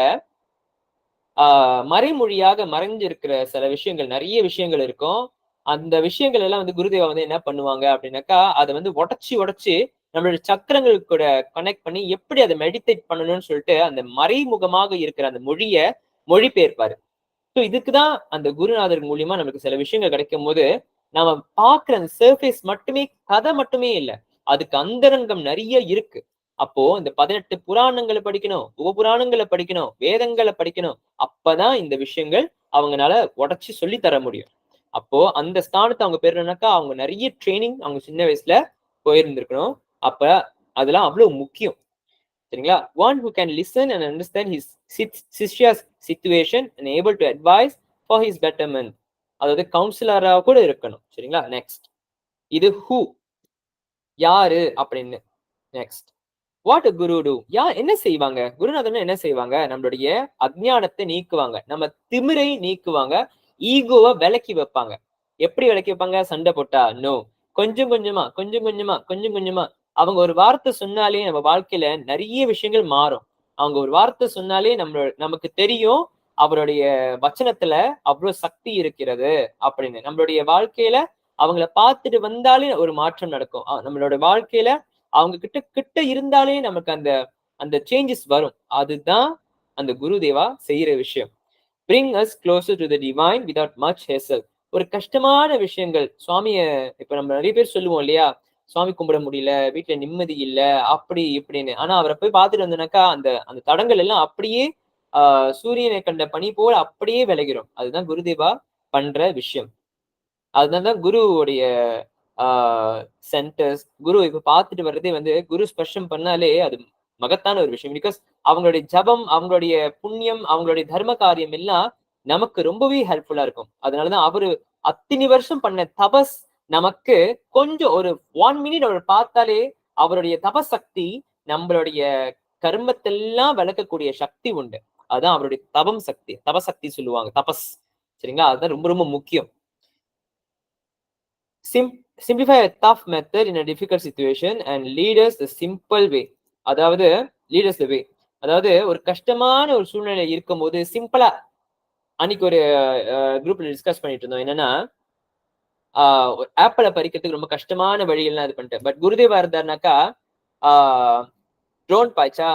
மறைமொழியாக மறைஞ்சிருக்கிற சில விஷயங்கள், நிறைய விஷயங்கள் இருக்கும். அந்த விஷயங்கள் எல்லாம் வந்து குருதேவா வந்து என்ன பண்ணுவாங்க அப்படின்னாக்கா அதை வந்து உடைச்சு நம்மளுடைய சக்கரங்கள் கூட கனெக்ட் பண்ணி எப்படி அதை மெடிடேட் பண்ணணும்னு சொல்லிட்டு அந்த மறைமுகமாக இருக்கிற அந்த மொழிபெயர்ப்பாரு. ஸோ இதுக்குதான் அந்த குருநாதர் மூலியமா நமக்கு சில விஷயங்கள் கிடைக்கும் போது நம்ம பாக்குற அந்த சர்ஃபேஸ் மட்டுமே கதை மட்டுமே இல்லை, அதுக்கு அந்தரங்கம் நிறைய இருக்கு. அப்போ இந்த 18 புராணங்களை படிக்கணும், உபபுராணங்களை படிக்கணும், வேதங்களை படிக்கணும். அப்பதான் இந்த விஷயங்கள் அவங்களால உடைச்சு சொல்லி தர முடியும். அப்போ அந்த ஸ்தானத்தை அவங்க பெறணும்னாக்கா அவங்க நிறைய ட்ரைனிங் அவங்க சின்ன வயசுல போயிருந்திருக்கணும். அப்ப அதெல்லாம் அவ்வளவு முக்கியம். சரிங்களா? One who can listen and understand his shishya's situation and able to advise for his betterment. அதாவது கவுன்சிலரா கூட இருக்கணும். சரிங்களா? நெக்ஸ்ட், இது ஹூ யாரு அப்படின்னு. Next, what a Guru to, என்ன செய்வாங்க குருநாதன்? என்ன செய்வாங்க? நம்மளுடைய அஜ்ஞானத்தை நீக்குவாங்க, நம்ம திமிரை நீக்குவாங்க, ஈகோவை விலக்கி வைப்பாங்க. எப்படி விலக்கி வைப்பாங்க? சண்டை போட்டா நோ, கொஞ்சம் கொஞ்சமா அவங்க ஒரு வார்த்தை சொன்னாலே நம்ம வாழ்க்கையில நிறைய விஷயங்கள் மாறும். அவங்க ஒரு வார்த்தை சொன்னாலே நமக்கு தெரியும் அவருடைய வச்சனத்துல அவ்வளவு சக்தி இருக்கிறது அப்படின்னு. நம்மளுடைய வாழ்க்கையில அவங்கள பார்த்துட்டு வந்தாலே ஒரு மாற்றம் நடக்கும். நம்மளோட வாழ்க்கையில அவங்க கிட்ட இருந்தாலே நமக்கு அந்த சேஞ்சஸ் வரும். அதுதான் அந்த குருதேவா செய்யற விஷயம். bring us closer to the divine without much hassle. ஒரு கஷ்டமான விஷயங்கள் சுவாமிய இப்ப நம்ம நிறைய பேர் சொல்லுவோம் இல்லையா, சுவாமி கும்பிட முடியல, வீட்டுல நிம்மதி இல்லை, அப்படி இப்படின்னு. ஆனா அவரை போய் பார்த்துட்டு வந்தோம்னாக்கா அந்த தடங்கள் எல்லாம் அப்படியே சூரியனை கண்ட பனி போல அப்படியே விலகிரும். அதுதான் குருதேவா பண்ற விஷயம். அதனாலதான் குருவுடைய சென்டர்ஸ், குரு இப்ப பார்த்துட்டு வர்றதே வந்து குரு ஸ்பர்ஷம் பண்ணாலே அது மகத்தான ஒரு விஷயம். பிகாஸ் அவங்களுடைய ஜபம், அவங்களுடைய புண்ணியம், அவங்களுடைய தர்ம காரியம் எல்லாம் நமக்கு ரொம்பவே ஹெல்ப்ஃபுல்லா இருக்கும். அதனாலதான் அவரு அத்தனை வருஷம் பண்ண தபஸ் நமக்கு கொஞ்சம் ஒரு 1 மினிட் அவர் பார்த்தாலே அவருடைய தபசக்தி நம்மளுடைய கர்மத்தெல்லாம் விளக்கக்கூடிய சக்தி உண்டு. அதான் அவருடைய தபசக்தி சொல்லுவாங்க, தபஸ். சரிங்களா? அதுதான் ரொம்ப ரொம்ப முக்கியம். Simplify a tough method in a difficult situation and lead us the simple way. அதாவது lead us the way. அதாவது ஒரு கஷ்டமான ஒரு சூழ்நிலை இருக்கும்போது சிம்பிளா, அன்னைக்கு ஒரு குரூப்ல டிஸ்கஸ் பண்ணிட்டு இருந்தோம். என்னன்னா, ஆப்பிளை பறிக்கிறதுக்கு ரொம்ப கஷ்டமான வழிகள்லாம் இது பண்ணிட்டேன். பட் குருதேவா இருந்தாருனாக்கா, ட்ரோன் பாய்ச்சா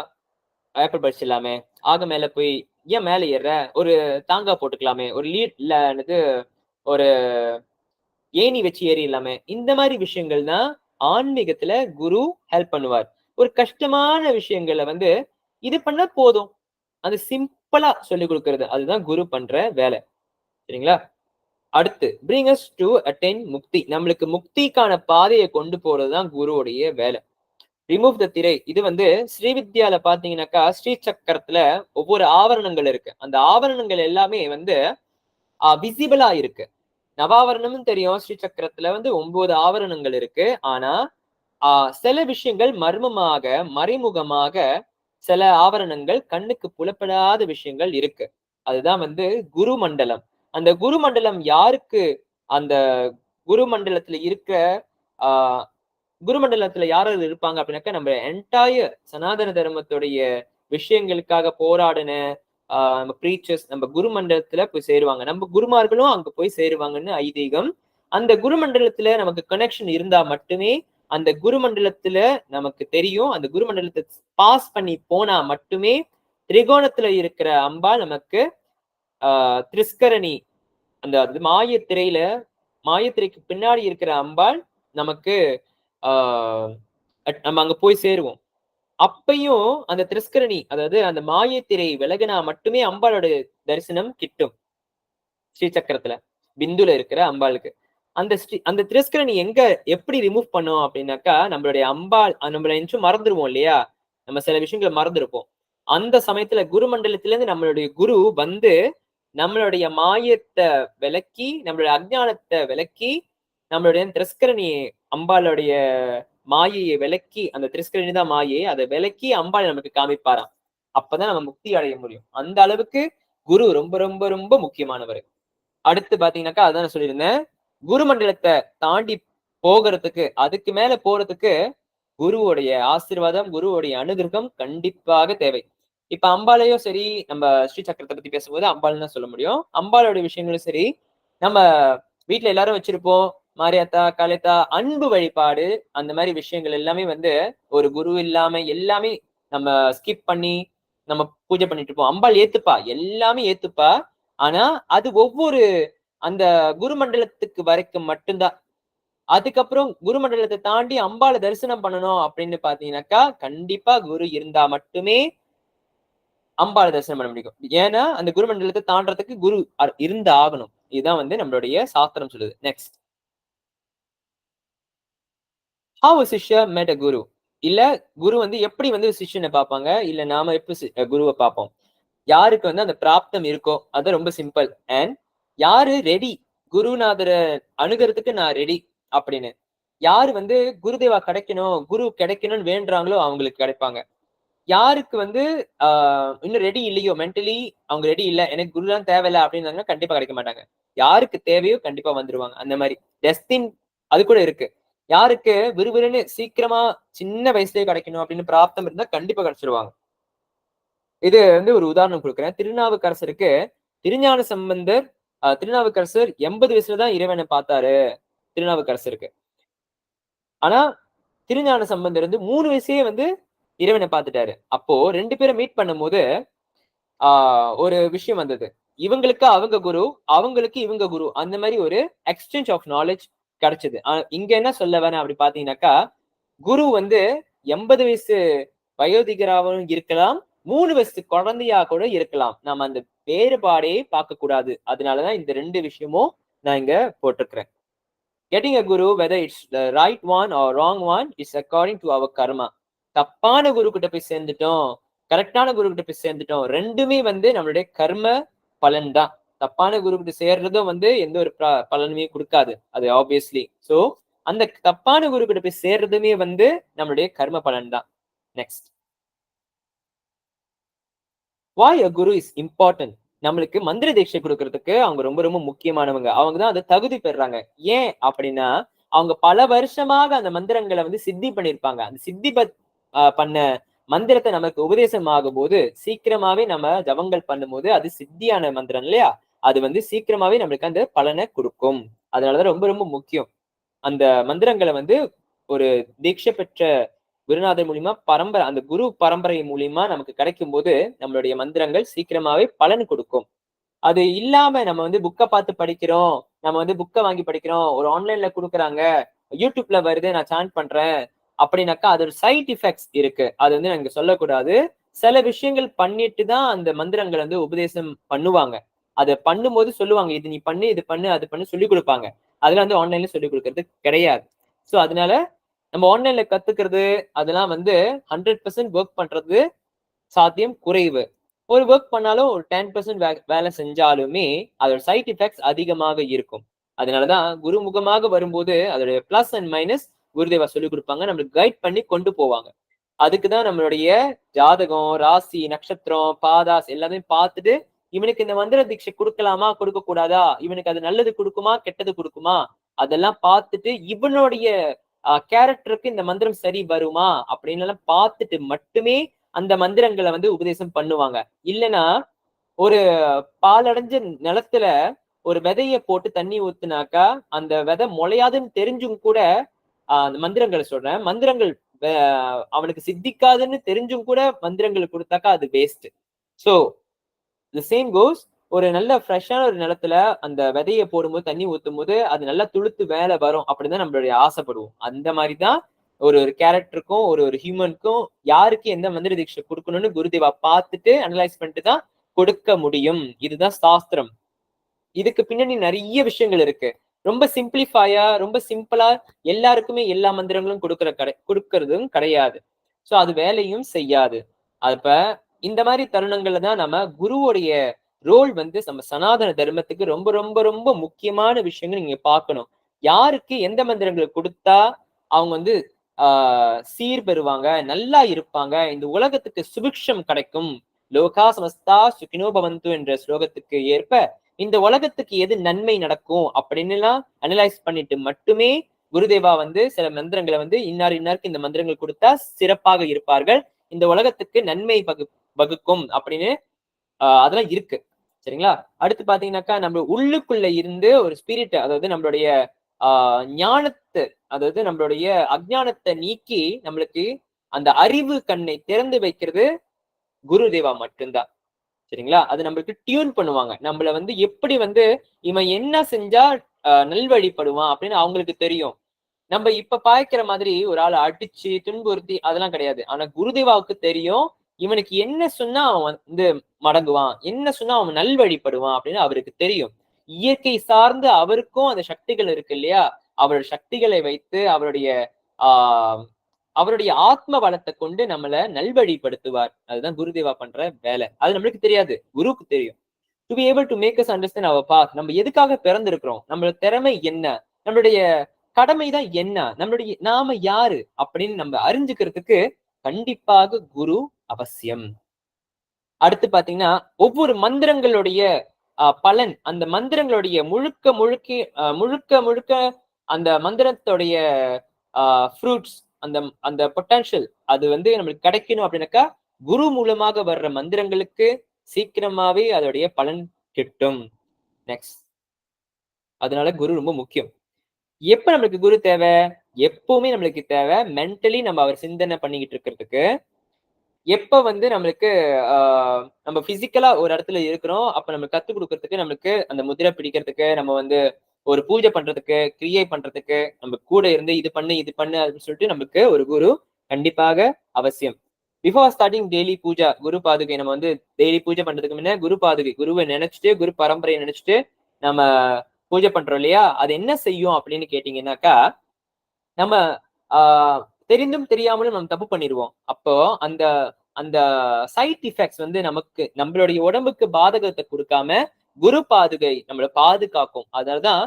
ஆப்பிள் பறிச்சிடலாமே, ஆக மேல போய் ஏன் மேல ஏற, ஒரு தாங்கா போட்டுக்கலாமே, ஒரு லீட் ஒரு ஏணி வச்சு ஏறிடலாமே. இந்த மாதிரி விஷயங்கள் தான் ஆன்மீகத்துல குரு ஹெல்ப் பண்ணுவார். ஒரு கஷ்டமான விஷயங்களை வந்து இது பண்ணா போதும், அது சிம்பிளா சொல்லி கொடுக்கறது, அதுதான் குரு பண்ற வேலை. சரிங்களா? அடுத்து bring us to attain முக்தி. நம்மளுக்கு முக்திக்கான பாதையை கொண்டு போறதுதான் குருவுடைய வேலை. ரிமூவ் த திரை. இது வந்து ஸ்ரீவித்யால பாத்தீங்கன்னாக்கா ஸ்ரீ சக்கரத்துல ஒவ்வொரு ஆவரணங்கள் இருக்கு. அந்த ஆவரணங்கள் எல்லாமே வந்து விசிபிளா இருக்கு. நவாவரணமும் தெரியும், ஸ்ரீ சக்கரத்துல வந்து 9 ஆவரணங்கள் இருக்கு. ஆனா சில விஷயங்கள் மர்மமாக, மறைமுகமாக சில ஆவரணங்கள், கண்ணுக்கு புலப்படாத விஷயங்கள் இருக்கு. அதுதான் வந்து குரு மண்டலம். அந்த குரு மண்டலம் யாருக்கு? அந்த குரு மண்டலத்துல இருக்க குரு மண்டலத்துல யார் இருப்பாங்க அப்படின்னாக்கா, நம்ம என்டையர் சனாதன தர்மத்துடைய விஷயங்களுக்காக போராடின நம்ம ப்ரீச்சர்ஸ் நம்ம குரு மண்டலத்துல போய் சேருவாங்க. நம்ம குருமார்களும் அங்க போய் சேருவாங்கன்னு ஐதீகம். அந்த குரு மண்டலத்துல நமக்கு கனெக்ஷன் இருந்தா மட்டுமே அந்த குரு மண்டலத்துல நமக்கு தெரியும். அந்த குரு மண்டலத்தை பாஸ் பண்ணி போனா மட்டுமே திரிகோணத்துல இருக்கிற அம்பாள் நமக்கு திரிஸ்கரணி, அந்த மாயத்திரைக்கு பின்னாடி இருக்கிற அம்பாள் நமக்கு நம்ம அங்க போய் சேருவோம். அப்பையும் அந்த திரிஸ்கரணி, அதாவது அந்த மாயத்திரை விலகினா மட்டுமே அம்பாளோட தரிசனம் கிட்டும். ஸ்ரீ சக்கரத்துல பிந்துல இருக்கிற அம்பாளுக்கு அந்த திரிஸ்கரணி எங்க எப்படி ரிமூவ் பண்ணோம் அப்படின்னாக்கா, நம்மளுடைய அம்பாள் நம்மள நினைச்சு மறந்துடுவோம் இல்லையா, நம்ம சில விஷயங்களை மறந்துருப்போம். அந்த சமயத்துல குரு மண்டலத்துல இருந்து நம்மளுடைய குரு வந்து நம்மளுடைய மாயத்தை விலக்கி, நம்மளுடைய அஜ்ஞானத்தை விலக்கி, நம்மளுடைய திரிஸ்கரணி அம்பாளுடைய மாயையை விலக்கி, அந்த திரிஸ்கரணி தான் மாயை, அதை விலக்கி அம்பாள் நமக்கு காமிப்பாராம். அப்பதான் நம்ம முக்தி அடைய முடியும். அந்த அளவுக்கு குரு ரொம்ப ரொம்ப ரொம்ப முக்கியமானவர். அடுத்து பாத்தீங்கன்னாக்கா, அதான் சொல்லியிருந்தேன், குரு மண்டலத்தை தாண்டி போகிறதுக்கு, அதுக்கு மேல போறதுக்கு குருவுடைய ஆசீர்வாதம், குருவுடைய அனுகிரகம் கண்டிப்பாக தேவை. இப்ப அம்பாளையும் சரி, நம்ம ஸ்ரீ சக்கரத்தை பத்தி பேசும்போது அம்பாள் தான் சொல்ல முடியும். அம்பாளோட விஷயங்களும் சரி, நம்ம வீட்டுல எல்லாரும் வச்சிருப்போம், மாரியாத்தா, காளியாத்தா, அன்பு வழிபாடு, அந்த மாதிரி விஷயங்கள் எல்லாமே வந்து ஒரு குரு இல்லாம எல்லாமே நம்ம ஸ்கிப் பண்ணி நம்ம பூஜை பண்ணிட்டு இருப்போம். அம்பாள் ஏத்துப்பா, எல்லாமே ஏத்துப்பா. ஆனா அது ஒவ்வொரு அந்த குரு மண்டலத்துக்கு வரைக்கும் மட்டும்தான். அதுக்கப்புறம் குரு மண்டலத்தை தாண்டி அம்பாளை தரிசனம் பண்ணணும் அப்படின்னு பாத்தீங்கன்னாக்கா, கண்டிப்பா குரு இருந்தா மட்டுமே அம்பாளை தரிசனம் பண்ண முடியும். ஏன்னா அந்த குரு மண்டலத்தை தாண்டறதுக்கு குரு இருந்து ஆகணும். இதுதான் வந்து நம்மளுடைய சாஸ்திரம் சொல்லுது. நெக்ஸ்ட், ஹவ் சிஷ்யா மேட் அ குரு. இல்ல குரு வந்து எப்படி வந்து சிஷ்யனை பார்ப்பாங்க, இல்ல நாம எப்படி குருவை பார்ப்போம். யாருக்கு வந்து அந்த பிராப்தம் இருக்கோ அது ரொம்ப சிம்பிள். அண்ட் யாரு ரெடி குருநாதரை அணுகிறதுக்கு நான் ரெடி அப்படின்னு, யாரு வந்து குருதேவா கிடைக்கணும், குரு கிடைக்கணும்னு வேண்டுறாங்களோ அவங்களுக்கு கிடைப்பாங்க. யாருக்கு வந்து இன்னும் ரெடி இல்லையோ, மென்டலி அவங்க ரெடி இல்ல, எனக்கு குருலாம் தேவையில்ல அப்படின்னாங்கன்னா கண்டிப்பா கிடைக்க மாட்டாங்க. யாருக்கு தேவையோ கண்டிப்பா வந்துருவாங்க. அந்த மாதிரி டெஸ்டின் அது கூட இருக்கு. யாருக்கு விறுவிறுன்னு சீக்கிரமா சின்ன வயசுலயே கிடைக்கணும் அப்படின்னு பிராப்தம் இருந்தா கண்டிப்பா கிடைச்சிருவாங்க. இது வந்து ஒரு உதாரணம் கொடுக்குறேன். திருநாவுக்கரசருக்கு திருஞான சம்பந்தர் திருநாவுக்கரசர் 80 வயசுலதான் இறைவனை பார்த்தாரு திருநாவுக்கரசருக்கு. ஆனா திருஞான சம்பந்தர் வந்து 3 வயசுலயே வந்து இறைவனை பார்த்துட்டாரு. அப்போ 2 பேரும் மீட் பண்ணும்போது ஒரு விஷயம் வந்தது. இவங்களுக்கு அவங்க குரு, அவங்களுக்கு இவங்க குரு, அந்த மாதிரி ஒரு எக்ஸ்சேஞ்ச் ஆஃப் நாலேஜ் கிடைச்சது. இங்க என்ன சொல்ல வேணாம் அப்படி பாத்தீங்கன்னாக்கா, குரு வந்து 80 வயசு வயோதிகராகவும் இருக்கலாம், 3 வயசு குழந்தையா கூட இருக்கலாம். நம்ம அந்த வேறுபாடே பார்க்க கூடாது. அதனாலதான் இந்த 2 விஷயமும் நான் இங்க போட்டிருக்கிறேன். Getting a guru, whether it's the right one or wrong one, it's according to our karma. தப்பான குரு கிட்ட போய் சேர்ந்துட்டோம், கரெக்டான குரு கிட்ட போய் சேர்ந்துட்டோம், ரெண்டுமே வந்து நம்மளுடைய கர்ம பலன் தான். தப்பான குரு கிட்ட சேர்றதும் வந்து எந்த ஒரு பலனுமே கொடுக்காது, அது ஆப்வியஸ்லி. சோ அந்த தப்பான குரு கிட்ட போய் சேர்றதுமே வந்து நம்மளுடைய கர்ம பலன் தான். Next, why a guru is important. நம்மளுக்கு மந்திர தீட்சை கொடுக்கறதுக்கு அவங்க ரொம்ப ரொம்ப முக்கியமானவங்க. அவங்க தான் அதை தகுதி பெறாங்க. ஏன் அப்படின்னா, அவங்க பல வருஷமாக அந்த மந்திரங்களை வந்து சித்தி பண்ணிருப்பாங்க. அந்த சித்தி பண்ண மந்திரத்தை நமக்கு உபதேசம் ஆகும் போது சீக்கிரமாவே நம்ம ஜபங்கள் பண்ணும்போது அது சித்தியான மந்திரம் இல்லையா, அது வந்து சீக்கிரமாவே நம்மளுக்கு அந்த பலனை கொடுக்கும். அதனாலதான் ரொம்ப ரொம்ப முக்கியம். அந்த மந்திரங்களை வந்து ஒரு தீட்சை பெற்ற குருநாதர் மூலியமா அந்த குரு பரம்பரை மூலியமா நமக்கு கிடைக்கும் போது நம்மளுடைய மந்திரங்கள் சீக்கிரமாவே பலன் கொடுக்கும். அது இல்லாம நம்ம வந்து புக்கை பார்த்து படிக்கிறோம், நம்ம வந்து புக்கை வாங்கி படிக்கிறோம், ஒரு ஆன்லைன்ல கொடுக்குறாங்க, யூடியூப்ல வருது, நான் சாண்ட் பண்றேன் அப்படின்னாக்கா அதோட சைட் எஃபெக்ட்ஸ் இருக்கு. அது வந்து நாங்க சொல்லக்கூடாது. சில விஷயங்கள் பண்ணிட்டு தான் அந்த மந்திரங்கள் வந்து உபதேசம் பண்ணுவாங்க. அதை பண்ணும்போது சொல்லுவாங்க, இது நீ பண்ணு, இது பண்ணு, அது பண்ணு சொல்லி கொடுப்பாங்க. அதெல்லாம் வந்து ஆன்லைன்ல சொல்லி கொடுக்கறது கிடையாது. சோ அதனால நம்ம ஆன்லைன்ல கத்துக்கிறது அதெல்லாம் வந்து 100% ஒர்க் பண்றது சாத்தியம் குறைவு. ஒரு ஒர்க் பண்ணாலும் ஒரு 10% வேலை செஞ்சாலுமே அதோட சைட் எஃபெக்ட்ஸ் அதிகமாக இருக்கும். அதனாலதான் குருமுகமாக வரும்போது அதோட பிளஸ் அண்ட் மைனஸ் குருதேவா சொல்லி கொடுப்பாங்க, நம்மளுக்கு கைட் பண்ணி கொண்டு போவாங்க. அதுக்குதான் நம்மளுடைய ஜாதகம், ராசி, நட்சத்திரம், பாதாஸ் எல்லாமே பார்த்துட்டு இவனுக்கு இந்த மந்திர தீட்சை கொடுக்கலாமா கொடுக்க கூடாதா, இவனுக்கு அது நல்லது கொடுக்குமா கெட்டது கொடுக்குமா அதெல்லாம் பார்த்துட்டு இவனுடைய கேரக்டருக்கு இந்த மந்திரம் சரி வருமா அப்படின்னு எல்லாம் பார்த்துட்டு மட்டுமே அந்த மந்திரங்களை வந்து உபதேசம் பண்ணுவாங்க. இல்லைன்னா ஒரு பாலடைஞ்ச நிலத்துல ஒரு விதைய போட்டு தண்ணி ஊத்துனாக்கா அந்த விதை முளையாதுன்னு தெரிஞ்சும் கூட அந்த மந்திரங்களை சொல்றேன், மந்திரங்கள் அவனுக்கு சித்திக்காதுன்னு தெரிஞ்சும் கூட மந்திரங்களை கொடுத்தாக்கா அது waste. So the same goes, ஒரு நல்ல ஃப்ரெஷ்ஷான ஒரு நிலத்துல அந்த விதையை போடும்போது தண்ணி ஊத்தும் போது அது நல்லா துளுத்து வேலை வரும் அப்படின்னு நம்மளுடைய ஆசைப்படுவோம். அந்த மாதிரிதான் ஒரு ஒரு கேரக்டருக்கும் ஒரு ஒரு ஹியூமனுக்கும் யாருக்கு எந்த மந்திர தீட்சை கொடுக்கணும்னு குருதேவா பார்த்துட்டு அனலைஸ் பண்ணிட்டு தான் கொடுக்க முடியும். இதுதான் சாஸ்திரம். இதுக்கு பின்னாடி நிறைய விஷயங்கள் இருக்கு. ரொம்ப சிம்பிளிஃபையா ரொம்ப சிம்பிளா எல்லாருக்குமே எல்லா மந்திரங்களும் கொடுக்கறதும் கிடையாது. சோ அது வேலையும் செய்யாது. அப்ப இந்த மாதிரி தருணங்கள்ல தான் நம்ம குருவுடைய ரோல் வந்து நம்ம சனாதன தர்மத்துக்கு ரொம்ப ரொம்ப ரொம்ப முக்கியமான விஷயங்கள் நீங்க பார்க்கணும். யாருக்கு எந்த மந்திரங்களை கொடுத்தா அவங்க வந்து சீர் பெறுவாங்க, நல்லா இருப்பாங்க, இந்த உலகத்துக்கு சுபிக்ஷம் கிடைக்கும், லோகா சமஸ்தா சுகினோ பவந்து என்ற ஸ்லோகத்துக்கு ஏற்ப இந்த உலகத்துக்கு எது நன்மை நடக்கும் அப்படின்னு எல்லாம் அனலைஸ் பண்ணிட்டு மட்டுமே குருதேவா வந்து சில மந்திரங்களை வந்து இன்னாருக்கு இந்த மந்திரங்கள் கொடுத்தா சிறப்பாக இருப்பார்கள், இந்த உலகத்துக்கு நன்மை வகுக்கும் அப்படின்னு அதெல்லாம் இருக்கு. சரிங்களா? அடுத்து பாத்தீங்கன்னாக்கா நம்ம உள்ளுக்குள்ள இருந்து ஒரு ஸ்பிரிட், அதாவது நம்மளுடைய ஞானத்தை, அதாவது நம்மளுடைய அஜ்ஞானத்தை நீக்கி நம்மளுக்கு அந்த அறிவு கண்ணை திறந்து வைக்கிறது குருதேவா மட்டும்தான். சரிங்களா? அது நம்மளுக்கு டியூன் பண்ணுவாங்க. நம்மள வந்து எப்படி வந்து இவன் என்ன செஞ்சா நல்வழிப்படுவான் அப்படின்னு அவங்களுக்கு தெரியும். நம்ம இப்ப பாய்க்கிற மாதிரி ஒரு ஆள் அடிச்சு துன்புறுத்தி அதெல்லாம் கிடையாது. ஆனா குருதேவாவுக்கு தெரியும் இவனுக்கு என்ன சொன்னா அவன் வந்து மடங்குவான், என்ன சொன்னா அவன் நல்வழிப்படுவான் அப்படின்னு அவருக்கு தெரியும். இயற்கை சார்ந்து அவருக்கும் அந்த சக்திகள் இருக்கு இல்லையா, அவருடைய சக்திகளை வைத்து அவருடைய ஆத்ம பலத்தை கொண்டு நம்மளை நல்வழிப்படுத்துவார். அதுதான் குருதேவா பண்ற வேலை. அது நம்மளுக்கு தெரியாது, குருக்கு தெரியும். To be able to make us understand our path, நம்ம எதுக்காக பிறந்திருக்கிறோம், நம்மளோட திறமை என்ன, நம்மளுடைய கடமைதான் என்ன, நம்மளுடைய நாம யாரு அப்படின்னு நம்ம அறிஞ்சுக்கிறதுக்கு கண்டிப்பாக குரு அவசியம். அடுத்து பாத்தீங்கன்னா ஒவ்வொரு மந்திரங்களுடைய பலன், அந்த மந்திரங்களுடைய முழுக்க முழுக்க முழுக்க முழுக்க அந்த மந்திரத்துடைய ஃப்ரூட்ஸ், அந்த அந்த பொட்டன்ஷியல் அது வந்து நம்மளுக்கு கிடைக்கணும் அப்படின்னாக்கா குரு மூலமாக வர்ற மந்திரங்களுக்கு சீக்கிரமாவே அதோடைய பலன் கிட்டும். நெக்ஸ்ட், அதனால குரு ரொம்ப முக்கியம். எப்ப நம்மளுக்கு குரு தேவை? எப்பவுமே நம்மளுக்கு தேவை மென்டலி நம்ம அவர் சிந்தனை பண்ணிக்கிட்டு இருக்கிறதுக்கு. எப்ப வந்து நம்மளுக்கு நம்ம பிசிக்கலா ஒரு இடத்துல இருக்கிறோம், அப்ப நம்ம கத்துக் கொடுக்கறதுக்கு, நம்மளுக்கு அந்த முதிரை பிடிக்கிறதுக்கு, நம்ம வந்து ஒரு பூஜை பண்றதுக்கு, கிரியை பண்றதுக்கு நம்ம கூட இருந்து இது பண்ணு அப்படின்னு சொல்லிட்டு நமக்கு ஒரு குரு கண்டிப்பாக அவசியம். பிஃபோர் ஸ்டார்டிங் டெய்லி பூஜா, குரு பாதுகை நம்ம வந்து டெய்லி பூஜை பண்றதுக்கு முன்ன குரு பாதுகை, குருவை நினைச்சிட்டு குரு பரம்பரையை நினைச்சிட்டு நம்ம பூஜை பண்றோம் இல்லையா, அது என்ன செய்யும் அப்படின்னு கேட்டீங்கன்னாக்கா, நம்ம தெரிந்தும் தெரியாமலும் நம்ம தப்பு பண்ணிடுவோம். அப்போ அந்த சைட் எஃபெக்ட்ஸ் வந்து நமக்கு நம்மளுடைய உடம்புக்கு பாதகத்தை கொடுக்காம குரு பாதுகை நம்மள பாதுகாக்கும். அதனாலதான்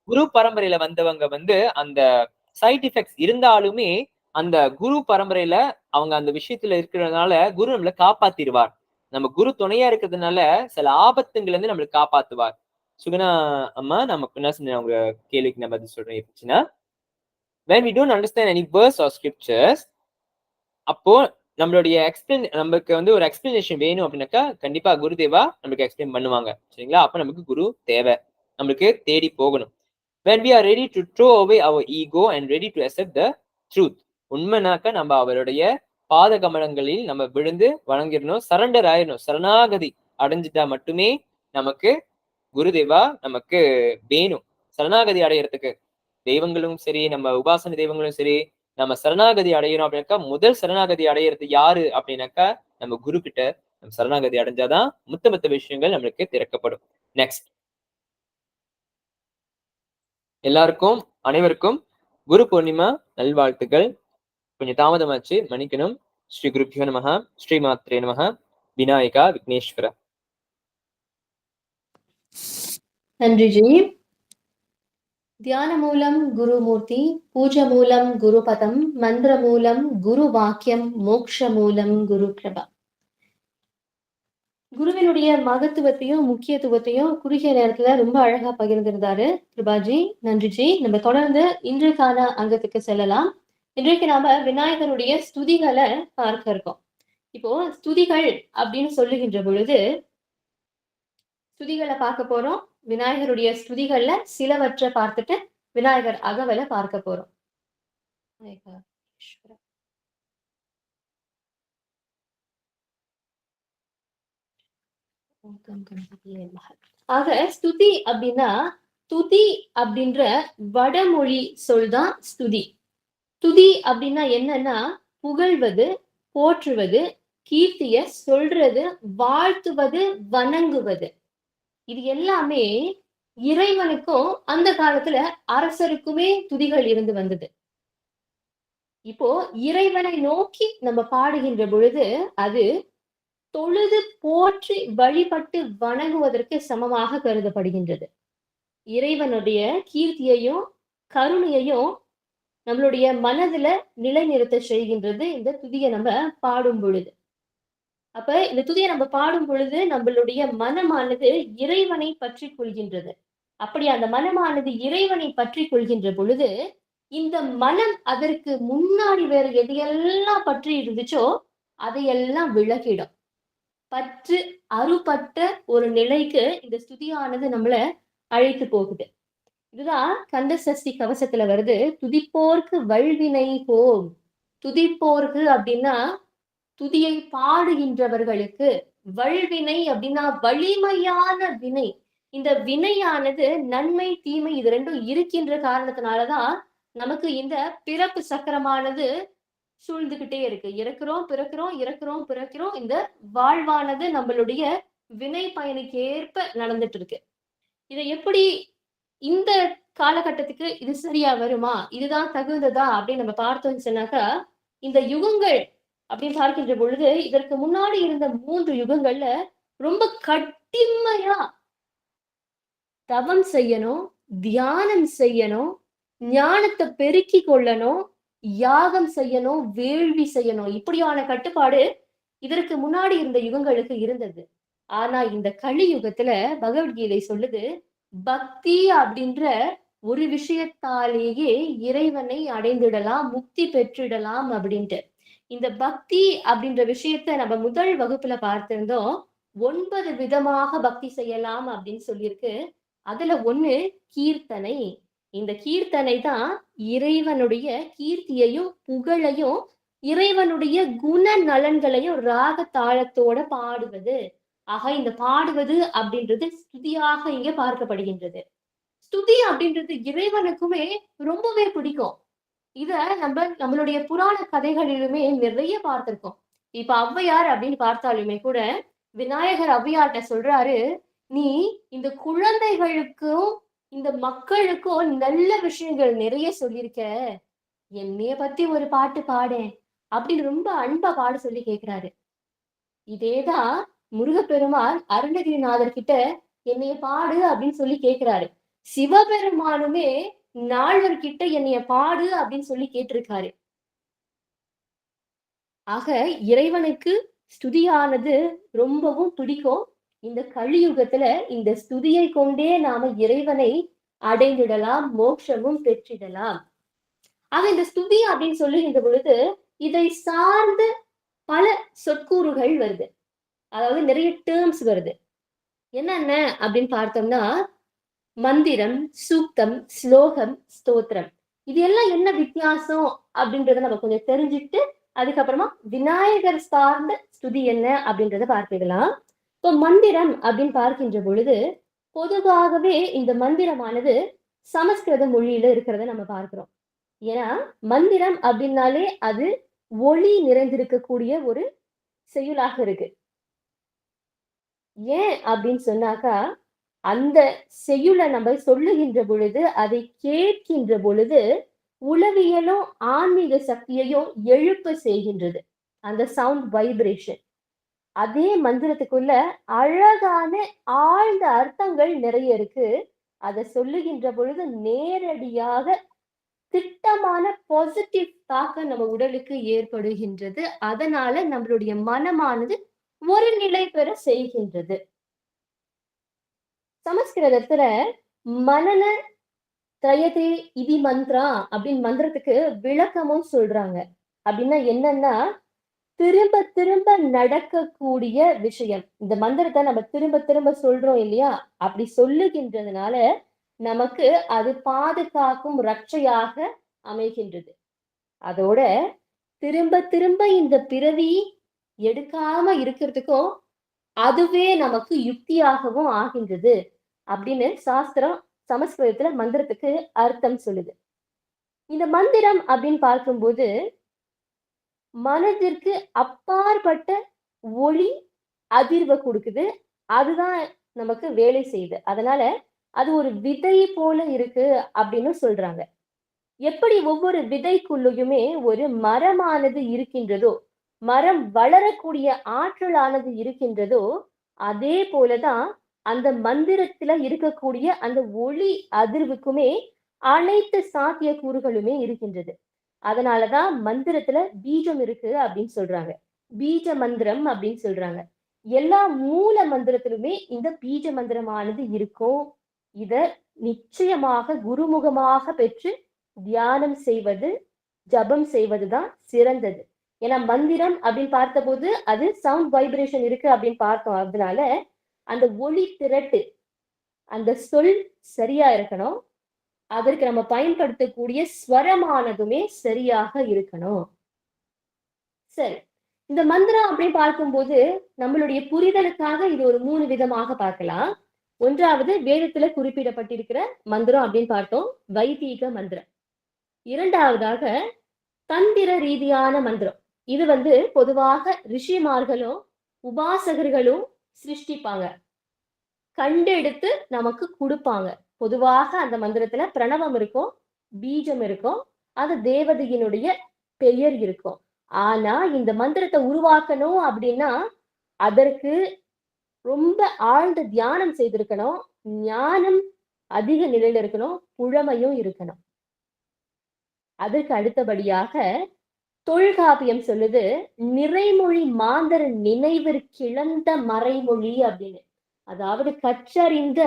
குரு பரம்பரையில வந்தவங்க அந்த சைட் எஃபெக்ட்ஸ் இருந்தாலுமே அந்த குரு பரம்பரையில அவங்க அந்த விஷயத்துல இருக்கிறதுனால குரு நம்மளை காப்பாத்திடுவார். நம்ம குரு துணையா இருக்கிறதுனால சில ஆபத்துங்கள்ல இருந்து நம்மளை காப்பாத்துவார். சுகுணா அம்மா, நமக்கு என்ன சொன்ன உங்க கேள்விக்கு நான் பதில் சொல்றேன். எப்படின்னா, when we don't understand any verse or scriptures, அப்போ நம்மளுடைய நமக்கு ஒரு எக்ஸ்பிளனேஷன் வேணும் அப்படின்னாக்கா கண்டிப்பா குருதேவா நமக்கு எக்ஸ்பிளைன் பண்ணுவாங்க. சரிங்களா? அப்ப நமக்கு குரு தேவை. நம்மளுக்கு தேடி போகணும். when we are ready to throw away our ego and ready to accept the truth, உண்மைனாக்க நம்ம அவருடைய பாத கமலங்களில் நம்ம விழுந்து வணங்கிடணும், சரண்டர் ஆயிடணும், சரணாகதி அடைஞ்சிட்டா மட்டுமே நமக்கு குருதேவா நமக்கு வேணும். சரணாகதி அடையறதுக்கு தெய்வங்களும் சரி, நம்ம உபாசன தெய்வங்களும் சரி, நம்ம சரணாகதி அடையணும் அப்படின்னாக்கா முதல் சரணாகதி அடையிறது யாரு அப்படின்னாக்கா நம்ம குரு கிட்ட நம்ம சரணாகதி அடைஞ்சாதான் மத்த விஷயங்கள் நம்மளுக்கு திறக்கப்படும். நெக்ஸ்ட், எல்லாருக்கும் அனைவருக்கும் குரு பூர்ணிமா நல்வாழ்த்துக்கள். கொஞ்சம் தாமதமாச்சு, மன்னிக்கணும். ஸ்ரீ குருபியோ நமஹ, ஸ்ரீ மாத்ரே நமஹ, விநாயகா விக்னேஸ்வர. நன்றி ஜி. தியான மூலம் குருமூர்த்தி, பூஜை மூலம் குருபதம், மந்திர மூலம் குரு வாக்கியம், மோக்ஷ மூலம் குரு கிருபா. குருவினுடைய மகத்துவத்தையும் முக்கியத்துவத்தையும் குறுகிய நேரத்துல ரொம்ப அழகா பகிர்ந்திருந்தாரு கிருபாஜி. நன்றிஜி. நம்ம தொடர்ந்து இன்றைக்கான அங்கத்துக்கு செல்லலாம். இன்றைக்கு நாம விநாயகருடைய ஸ்துதிகளை பார்க்க இருக்கோம். இப்போ ஸ்துதிகள் அப்படின்னு சொல்லுகின்ற பொழுது ஸ்துதிகளை பார்க்க போறோம். விநாயகருடைய ஸ்துதிகள்ல சிலவற்றை பார்த்துட்டு விநாயகர் அகவலை பார்க்க போறோம். ஆக ஸ்துதி அப்படின்னா, துதி அப்படின்ற வடமொழி சொல்தான் ஸ்துதி. துதி அப்படின்னா என்னன்னா, புகழ்வது, போற்றுவது, கீர்த்திய சொல்றது, வாழ்த்துவது, வணங்குவது. இது எல்லாமே இறைவனுக்கும் அந்த காலத்துல அரசருக்குமே துதிகள் இருந்து வந்தது. இப்போ இறைவனை நோக்கி நம்ம பாடுகின்ற பொழுது அது தொழுது போற்றி வழிபட்டு வணங்குவதற்கு சமமாக கருதப்படுகின்றது. இறைவனுடைய கீர்த்தியையும் கருணையையும் நம்மளுடைய மனதுல நிலைநிறுத்த செய்கின்றது இந்த துதியை நம்ம பாடும் பொழுது. அப்ப இந்த துதியை நம்ம பாடும் பொழுது நம்மளுடைய மனமானது இறைவனை பற்றி கொள்கின்றது. அப்படி அந்த மனமானது இறைவனை பற்றி கொள்கின்ற பொழுது இந்த மனம் அதற்கு முன்னாடி வேற எதையெல்லாம் பற்றி இருந்துச்சோ அதையெல்லாம் விலகிடும். பற்று அறுபட்ட ஒரு நிலைக்கு இந்த ஸ்துதியானது நம்மள அழைத்து போகுது. இதுதான் கந்த சஷ்டி கவசத்துல வருது, துதிப்போர்க்கு வல்வினை போம். துதிப்போர்க்கு அப்படின்னா துதியை பாடுகின்றவர்களுக்கு, வல்வினை அப்படின்னா வலிமையான வினை. இந்த வினையானது நன்மை தீமை இது ரெண்டும் இருக்கின்ற காரணத்தினாலதான் நமக்கு இந்த பிறப்பு சக்கரமானது சூழ்ந்துகிட்டே இருக்கு. இறக்குறோம் பிறக்கிறோம், இறக்குறோம் பிறக்கிறோம். இந்த வாழ்வானது நம்மளுடைய வினை பயனுக்கு ஏற்ப நடந்துட்டு இருக்கு. இதை எப்படி இந்த காலகட்டத்துக்கு இது சரியா வருமா, இதுதான் தகுந்ததா அப்படின்னு நம்ம பார்த்தோம்னு சொன்னாக்கா, இந்த யுகங்கள் அப்படின்னு பார்க்கின்ற பொழுது இதற்கு முன்னாடி இருந்த 3 யுகங்கள்ல ரொம்ப கடுமையா தவம் செய்யணும், தியானம் செய்யணும், ஞானத்தை பெருக்கி கொள்ளணும், யாகம் செய்யணும், வேள்வி செய்யணும். இப்படியான கட்டுப்பாடு இதற்கு முன்னாடி இருந்த யுகங்களுக்கு இருந்தது. ஆனா இந்த கலியுகத்துல பகவத்கீதை சொல்லுது, பக்தி அப்படின்ற ஒரு விஷயத்தாலேயே இறைவனை அடைந்திடலாம், முக்தி பெற்றிடலாம் அப்படின்ட்டு. இந்த பக்தி அப்படின்ற விஷயத்த நம்ம முதல் வகுப்புல பார்த்திருந்தோம். 9 விதமாக பக்தி செய்யலாம் அப்படின்னு சொல்லியிருக்கு. அதுல ஒண்ணு கீர்த்தனை. இந்த கீர்த்தனை தான் இறைவனுடைய கீர்த்தியையும் புகழையும் இறைவனுடைய குண நலன்களையும் ராக தாளத்தோட பாடுவது. ஆக இந்த பாடுவது அப்படின்றது ஸ்துதியாக இங்க பார்க்கப்படுகின்றது. ஸ்துதி அப்படின்றது இறைவனுக்குமே ரொம்பவே பிடிக்கும். இத நம்மளுடைய புராண கதைகளிலுமே நிறைய பார்த்திருக்கோம். இப்ப ஔவையார் அப்படின்னு பார்த்தாலுமே கூட விநாயகர் ஔவையார்ட்ட சொல்றாரு, நீ இந்த குழந்தைகளுக்கும் இந்த மக்களுக்கும் நல்ல விஷயங்கள் நிறைய சொல்லியிருக்க, என்னைய பத்தி ஒரு பாட்டு பாடேன் அப்படின்னு ரொம்ப அன்பா பாட சொல்லி கேட்கிறாரு. இதேதான் முருகப்பெருமான் அருணகிரிநாதர் கிட்ட என்னைய பாடு அப்படின்னு சொல்லி கேட்கிறாரு. சிவபெருமானுமே நால்வர் கிட்ட என்னைய பாடு அப்படின்னு சொல்லி கேட்டிருக்காரு. ஆக இறைவனுக்கு ஸ்துதியானது ரொம்பவும் பிடிக்கும். இந்த கலியுகத்துல இந்த ஸ்துதியை கொண்டே நாம இறைவனை அடைந்திடலாம், மோட்சமும் பெற்றிடலாம். ஆக இந்த ஸ்துதி அப்படின்னு சொல்லுகின்ற பொழுது இதை சார்ந்து பல சொற்கூறுகள் வருது. அதாவது நிறைய டேர்ம்ஸ் வருது. என்னென்ன அப்படின்னு பார்த்தோம்னா மந்திரம், சூக்தம், ஸ்லோகம், ஸ்தோத்திரம். இது எல்லாம் என்ன வித்தியாசம் அப்படின்றத நம்ம கொஞ்சம் தெரிஞ்சுட்டு அதுக்கப்புறமா விநாயகர் சார்ந்த ஸ்துதி என்ன அப்படின்றத பார்த்துக்கலாம். இப்போ மந்திரம் அப்படின்னு பார்க்கின்ற பொழுது பொதுவாகவே இந்த மந்திரமானது சமஸ்கிருத மொழியில இருக்கிறத நம்ம பார்க்கிறோம். ஏன்னா மந்திரம் அப்படின்னாலே அது ஒளி நிறைந்திருக்கக்கூடிய ஒரு செயலாக இருக்கு. ஏன் அப்படின்னு சொன்னாக்கா அந்த செய்யுளை நம்ம சொல்லுகின்ற பொழுது அதை கேட்கின்ற பொழுது உளவியலும் ஆன்மீக சக்தியையும் எழுப்ப செய்கின்றது அந்த சவுண்ட் வைப்ரேஷன். அதே மந்திரத்துக்குள்ள அழகான ஆழ்ந்த அர்த்தங்கள் நிறைய இருக்கு. அதை சொல்லுகின்ற பொழுது நேரடியாக திட்டமான பாசிட்டிவ் தாக்கம் நம்ம உடலுக்கு ஏற்படுகின்றது. அதனால நம்மளுடைய மனமானது ஒரு நிலை பெற செய்கின்றது. சமஸ்கிருதத்துல மனன திரயதே இதி மந்த்ரா அப்படின்னு மந்திரத்துக்கு விளக்கமும் சொல்றாங்க. அப்படின்னா என்னன்னா திரும்ப திரும்ப நடக்கக்கூடிய விஷயம். இந்த மந்திரத்தை நம்ம திரும்ப திரும்ப சொல்றோம் இல்லையா? அப்படி சொல்லுகின்றதுனால நமக்கு அது பாதுகாக்கும் ரட்சையாக அமைகின்றது. அதோட திரும்ப திரும்ப இந்த பிறவி எடுக்காம இருக்கிறதுக்கும் அதுவே நமக்கு யுக்தியாகவும் ஆகின்றது அப்படின்னு சாஸ்திரம் சமஸ்கிருதத்துல மந்திரத்துக்கு அர்த்தம் சொல்லுது. இந்த மந்திரம் அப்படின்னு பார்க்கும்போது மனதிற்கு அப்பாற்பட்ட ஒளி அதிர்வை கொடுக்குது. அதுதான் நமக்கு வேலை செய்யுது. அதனால அது ஒரு விதை போல இருக்கு அப்படின்னு சொல்றாங்க. எப்படி ஒவ்வொரு விதைக்குள்ளயுமே ஒரு மரமானது இருக்கின்றதோ, மரம் வளரக்கூடிய ஆற்றலானது இருக்கின்றதோ, அதே போலதான் அந்த மந்திரத்துல இருக்கக்கூடிய அந்த ஒளி அதிர்வுக்குமே அனைத்து சாத்திய கூறுகளுமே இருக்கின்றது. அதனாலதான் மந்திரத்துல பீஜம் இருக்கு அப்படின்னு சொல்றாங்க. பீஜ மந்திரம் அப்படின்னு சொல்றாங்க. எல்லா மூல மந்திரத்திலுமே இந்த பீஜ மந்திரமானது இருக்கும். இத நிச்சயமாக குருமுகமாக பெற்று தியானம் செய்வது, ஜபம் செய்வதுதான் சிறந்தது. ஏன்னா மந்திரம் அப்படின்னு பார்த்தபோது அது சவுண்ட் வைப்ரேஷன் இருக்கு அப்படின்னு பார்த்தோம். அதனால அந்த ஒளி திரட்டு, அந்த சொல் சரியா இருக்கணும். அதற்கு நம்ம பயன்படுத்தக்கூடிய ஸ்வரமானதுமே சரியாக இருக்கணும். சரி, இந்த மந்திரம் அப்படின்னு பார்க்கும்போது நம்மளுடைய புரிதலுக்காக இது ஒரு 3 விதமாக பார்க்கலாம். ஒன்றாவது வேதத்துல குறிப்பிடப்பட்டிருக்கிற மந்திரம் அப்படின்னு பார்த்தோம், வைதீக மந்திரம். இரண்டாவதாக தந்திர ரீதியான மந்திரம். இது பொதுவாக ரிஷிமார்களும் உபாசகர்களும் சிருஷ்டிப்பாங்க, கண்டெடுத்து நமக்கு கொடுப்பாங்க. பொதுவாக அந்த மந்திரத்துல பிரணவம் இருக்கும், பீஜம் இருக்கும், அது தேவதையினுடைய பெயர் இருக்கும். ஆனா இந்த மந்திரத்தை உருவாக்கணும் அப்படின்னா அதற்கு ரொம்ப ஆழ்ந்த தியானம் செய்திருக்கணும், ஞானம் அதிக நிலையில இருக்கணும், புழமையும் இருக்கணும். அதற்கு அடுத்தபடியாக தொல்காப்பியம் சொல்லுது நிறைமொழி மாந்தர் நினைவிற்கிழந்த மறைமொழி அப்படின்னு. அதாவது கற்றறிந்த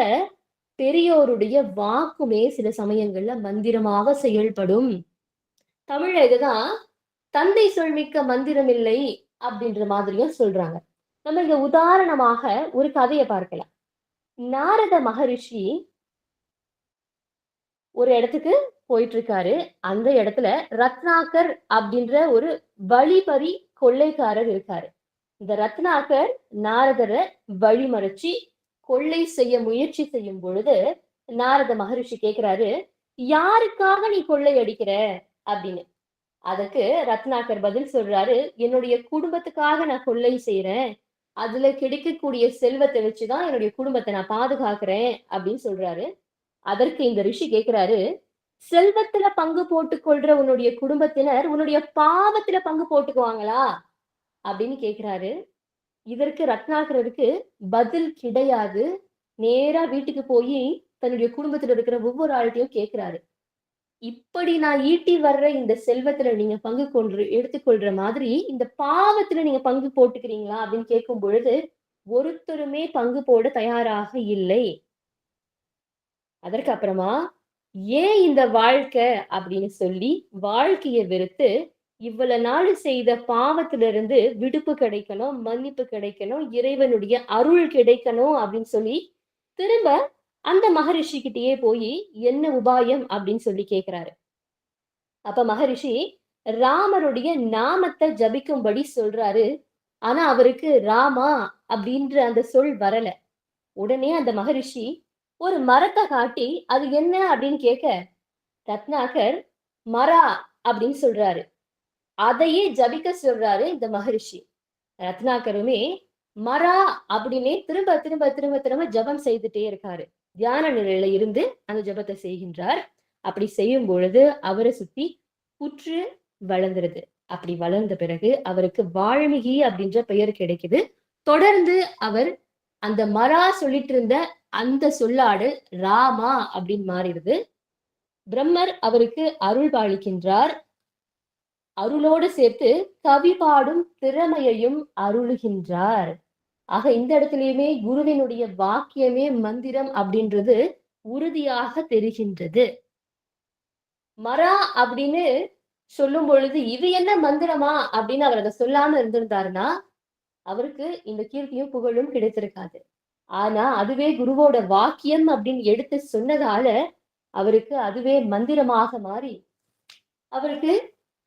பெரியோருடைய வாக்குமே சில சமயங்கள்ல மந்திரமாக செயல்படும். தமிழ்ல இதுதான் தந்தை சொல்மிக்க மந்திரம் இல்லை அப்படின்ற மாதிரியும் சொல்றாங்க. நம்ம இங்க உதாரணமாக ஒரு கதையை பார்க்கலாம். நாரத மகரிஷி ஒரு இடத்துக்கு போயிட்டு இருக்காரு. அந்த இடத்துல ரத்னாகர் அப்படின்ற ஒரு வழிபறி கொள்ளைக்காரர் இருக்காரு. இந்த ரத்னாகர் நாரதரை வழிமறைச்சு கொள்ளை செய்ய முயற்சி செய்யும் பொழுது நாரத மகரிஷி கேக்குறாரு, யாருக்காக நீ கொள்ளை அடிக்கிற அப்படின்னு. அதுக்கு ரத்னாகர் பதில் சொல்றாரு, என்னுடைய குடும்பத்துக்காக நான் கொள்ளை செய்யறேன், அதுல கிடைக்கக்கூடிய செல்வத்தை வச்சுதான் என்னுடைய குடும்பத்தை நான் பாதுகாக்கிறேன் அப்படின்னு சொல்றாரு. அதற்கு இந்த ரிஷி கேக்குறாரு, செல்வத்துல பங்கு போட்டுக் கொள்ற உன்னுடைய குடும்பத்தினர் உன்னுடைய பாவத்துல பங்கு போட்டுக்குவாங்களா அப்படின்னு கேக்குறாரு. இதற்கு ரத்னாகருக்கு பதில் கிடையாது. நேரா வீட்டுக்கு போய் தன்னுடைய குடும்பத்துல இருக்கிற ஒவ்வொரு ஆள்கிட்டயும் கேட்கிறாரு. இப்படி நான் ஈட்டி வர்ற இந்த செல்வத்துல நீங்க எடுத்துக்கொள்ற மாதிரி, இந்த பாவத்துல நீங்க பங்கு போட்டுக்கிறீங்களா? அப்படின்னு கேட்கும் பொழுது, ஒருத்தருமே பங்கு போட தயாராக இல்லை. அதற்கு அப்புறமா, ஏன் இந்த வாழ்க்கை அப்படின்னு சொல்லி, வாழ்க்கைய வெறுத்து, இவ்வளவு நாள் செய்த பாவத்திலிருந்து விடுப்பு கிடைக்கணும், மன்னிப்பு கிடைக்கணும், இறைவனுடைய அருள் கிடைக்கணும் அப்படின்னு சொல்லி, திரும்ப அந்த மகரிஷி கிட்டயே போயி, என்ன உபாயம் அப்படின்னு சொல்லி கேட்கிறாரு. அப்ப மகரிஷி ராமருடைய நாமத்தை ஜபிக்கும்படி சொல்றாரு. ஆனா அவருக்கு ராமா அப்படின்ற அந்த சொல் வரல. உடனே அந்த மகரிஷி ஒரு மரத்த காட்டி, அது என்ன அப்படின்னு கேட்க, ரத்னாகர் மரா அப்படின்னு சொல்றாரு. அதையே ஜபிக்க சொல்றாரு இந்த மகரிஷி. ரத்னாகருமே மரா அப்படின்னே திரும்ப திரும்ப திரும்ப திரும்ப ஜபம் செய்துட்டே இருக்காரு. தியான நிலையில இருந்து அந்த ஜபத்தை செய்கின்றார். அப்படி செய்யும் பொழுது அவரை சுத்தி புற்று வளர்ந்துருது. அப்படி வளர்ந்த பிறகு அவருக்கு வால்மீகி அப்படின்ற பெயர் கிடைக்குது. தொடர்ந்து அவர் அந்த மரா சொல்லிட்டு இருந்த அந்த சொல்லாடு ராமா அப்படின்னு மாறிடுது. பிரம்மர் அவருக்கு அருள் பாலிக்கின்றார். அருளோடு சேர்த்து கவி பாடும் திறமையையும் அருளுகின்றார். ஆக இந்த இடத்திலேயுமே குருவினுடைய வாக்கியமே மந்திரம் அப்படின்றது உறுதியாக தெரிகின்றது. மரா அப்படின்னு சொல்லும் பொழுது இது என்ன மந்திரமா அப்படின்னு அவர் அதை சொல்லாம இருந்திருந்தாருன்னா அவருக்கு இந்த கீர்த்தியும் புகழும் கிடைத்திருக்காது. ஆனா அதுவே குருவோட வாக்கியம் அப்படின்னு எடுத்து சொன்னதால அவருக்கு அதுவே மந்திரமாக மாறி அவருக்கு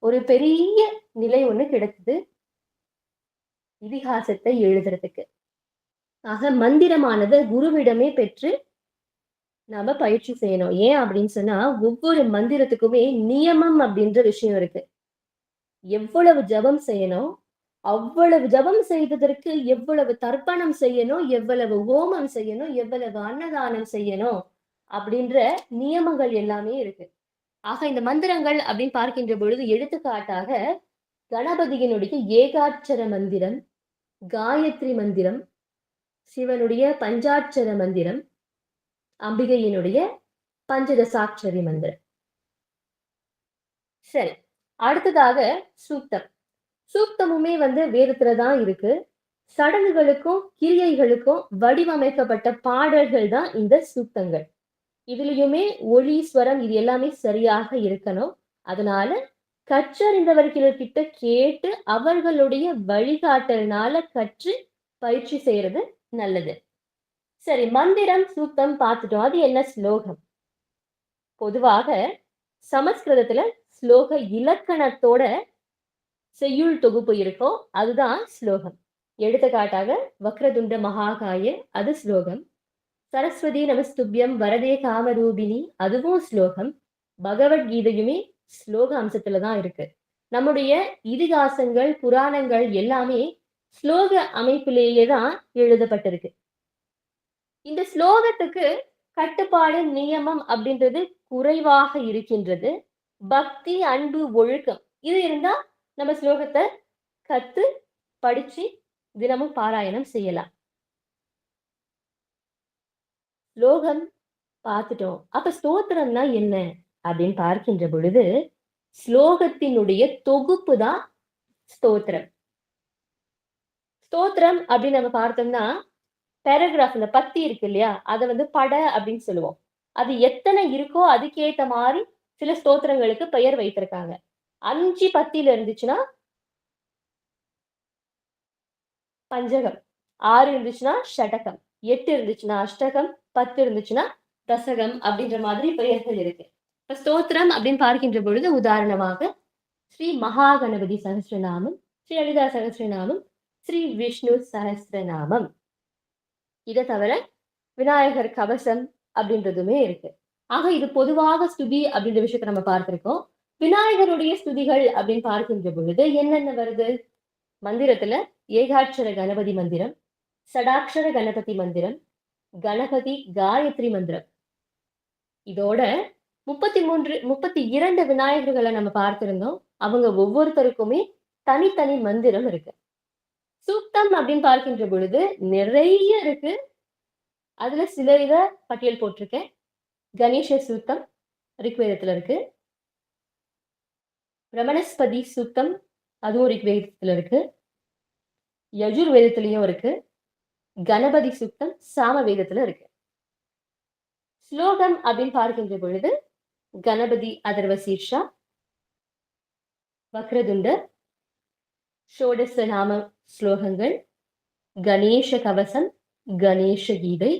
ஒரு பெரிய நிலை ஒண்ணு கிடைத்தது இதிகாசத்தை எழுதுறதுக்கு. ஆக மந்திரமானது குருவிடமே பெற்று நாம பயிற்சி செய்யணும். ஏன் அப்படின்னு சொன்னா ஒவ்வொரு மந்திரத்துக்குமே நியமம் அப்படின்ற விஷயம் இருக்கு. எவ்வளவு ஜபம் செய்யணும், அவ்வளவு ஜபம் செய்ததற்கு எவ்வளவு தர்ப்பணம் செய்யணும், எவ்வளவு ஹோமம் செய்யணும், எவ்வளவு அன்னதானம் செய்யணும் அப்படின்ற நியமங்கள் எல்லாமே இருக்கு. ஆக இந்த மந்திரங்கள் அப்படின்னு பார்க்கின்ற பொழுது எடுத்துக்காட்டாக கணபதியினுடைய ஏகாட்சர மந்திரம், காயத்ரி மந்திரம், சிவனுடைய பஞ்சாட்சர மந்திரம், அம்பிகையினுடைய பஞ்சதசாட்சரி மந்திரம். சரி, அடுத்ததாக சூக்தம். சூக்தமுமே வேதத்துலதான் இருக்கு. சடங்குகளுக்கும் கிரியைகளுக்கும் வடிவமைக்கப்பட்ட பாடல்கள் தான் இந்த சூக்தங்கள். இதுலயுமே ஒளி, ஸ்வரம் இது எல்லாமே சரியாக இருக்கணும். அதனால கற்றறிந்தவர்கள்கிட்ட கேட்டு அவர்களுடைய வழிகாட்டல்னால கற்று பயிற்சி செய்யறது நல்லது. சரி, மந்திரம் சூக்தம் பார்த்துட்டோம். அது என்ன? ஸ்லோகம். பொதுவாக சமஸ்கிருதத்துல ஸ்லோக இலக்கணத்தோட செய்யுள் தொகுப்பு இருக்கும். அதுதான் ஸ்லோகம். எடுத்துக்காட்டாக வக்ரதுண்ட மகாகாய அது ஸ்லோகம். சரஸ்வதி நமஸ்துபியம் வரதே காமரூபிணி அதுவும் ஸ்லோகம். பகவத்கீதையுமே ஸ்லோக அம்சத்துலதான் இருக்கு. நம்முடைய இதிகாசங்கள், புராணங்கள் எல்லாமே ஸ்லோக அமைப்பிலேயே தான் எழுதப்பட்டிருக்கு. இந்த ஸ்லோகத்துக்கு கட்டுப்பாடு, நியமம் அப்படின்றது குறைவாக இருக்கின்றது. பக்தி, அன்பு, ஒழுக்கம் இது இருந்தா நம்ம ஸ்லோகத்தை கத்து படிச்சு தினமும் பாராயணம் செய்யலாம். ஸ்லோகம் பார்த்துட்டோம். அப்ப ஸ்தோத்திரம்னா என்ன அப்படின்னு பார்க்கின்ற பொழுது ஸ்லோகத்தினுடைய தொகுப்பு தான் ஸ்தோத்திரம். ஸ்தோத்திரம் அப்படின்னு நம்ம பார்த்தோம்னா பேராகிராஃப், இந்த பத்தி இருக்கு இல்லையா, அதை பட அப்படின்னு சொல்லுவோம். அது எத்தனை இருக்கோ அதுக்கேத்த மாதிரி சில ஸ்தோத்திரங்களுக்கு பெயர் வைத்திருக்காங்க. 5 பத்தியில இருந்துச்சுன்னா பஞ்சகம், 6 இருந்துச்சுன்னா ஷடகம், 8 இருந்துச்சுன்னா அஷ்டகம், 10 இருந்துச்சுன்னா தசகம் அப்படின்ற மாதிரி பெயர்கள் இருக்கு. இப்ப ஸ்தோத்திரம் அப்படின்னு பார்க்கின்ற பொழுது உதாரணமாக ஸ்ரீ மகாகணபதி சகஸ்ரநாமம், ஸ்ரீ லலிதா சகஸ்ரநாமம், ஸ்ரீ விஷ்ணு சகஸ்ரநாமம். இதை தவிர விநாயகர் கவசம் அப்படின்றதுமே இருக்கு. ஆக இது பொதுவாக ஸ்துதி அப்படின்ற விஷயத்த நம்ம பார்த்திருக்கோம். விநாயகருடைய ஸ்துதிகள் அப்படின்னு பார்க்கின்ற பொழுது என்னென்ன வருது? மந்திரத்துல ஏகாட்சர கணபதி மந்திரம், சடாட்சர கணபதி மந்திரம், கணபதி காயத்ரி மந்திரம். இதோட 32 விநாயகர்களை நம்ம பார்த்திருந்தோம். அவங்க ஒவ்வொருத்தருக்குமே தனித்தனி மந்திரம் இருக்கு. சூக்தம் அப்படின்னு பார்க்கின்ற பொழுது நிறைய இருக்கு. அதுல சில இத பட்டியல் போட்டிருக்கேன். கணேச சூக்தம் ரிக்வேதத்துல இருக்கு. பிரமணஸ்பதி சூக்தம் அதுவும் ரிக்வேதத்துல இருக்கு. யஜுர்வேதத்திலயும் இருக்கு. கணபதி சூக்தம் சாமவேதத்துல இருக்கு. ஸ்லோகம் அப்படின்னு பார்க்கின்ற பொழுது கணபதி அதர்வ சீர்ஷா, வக்ரதுண்ட, ஷோடச நாம ஸ்லோகங்கள், கணேச கவசம், கணேச கீதை,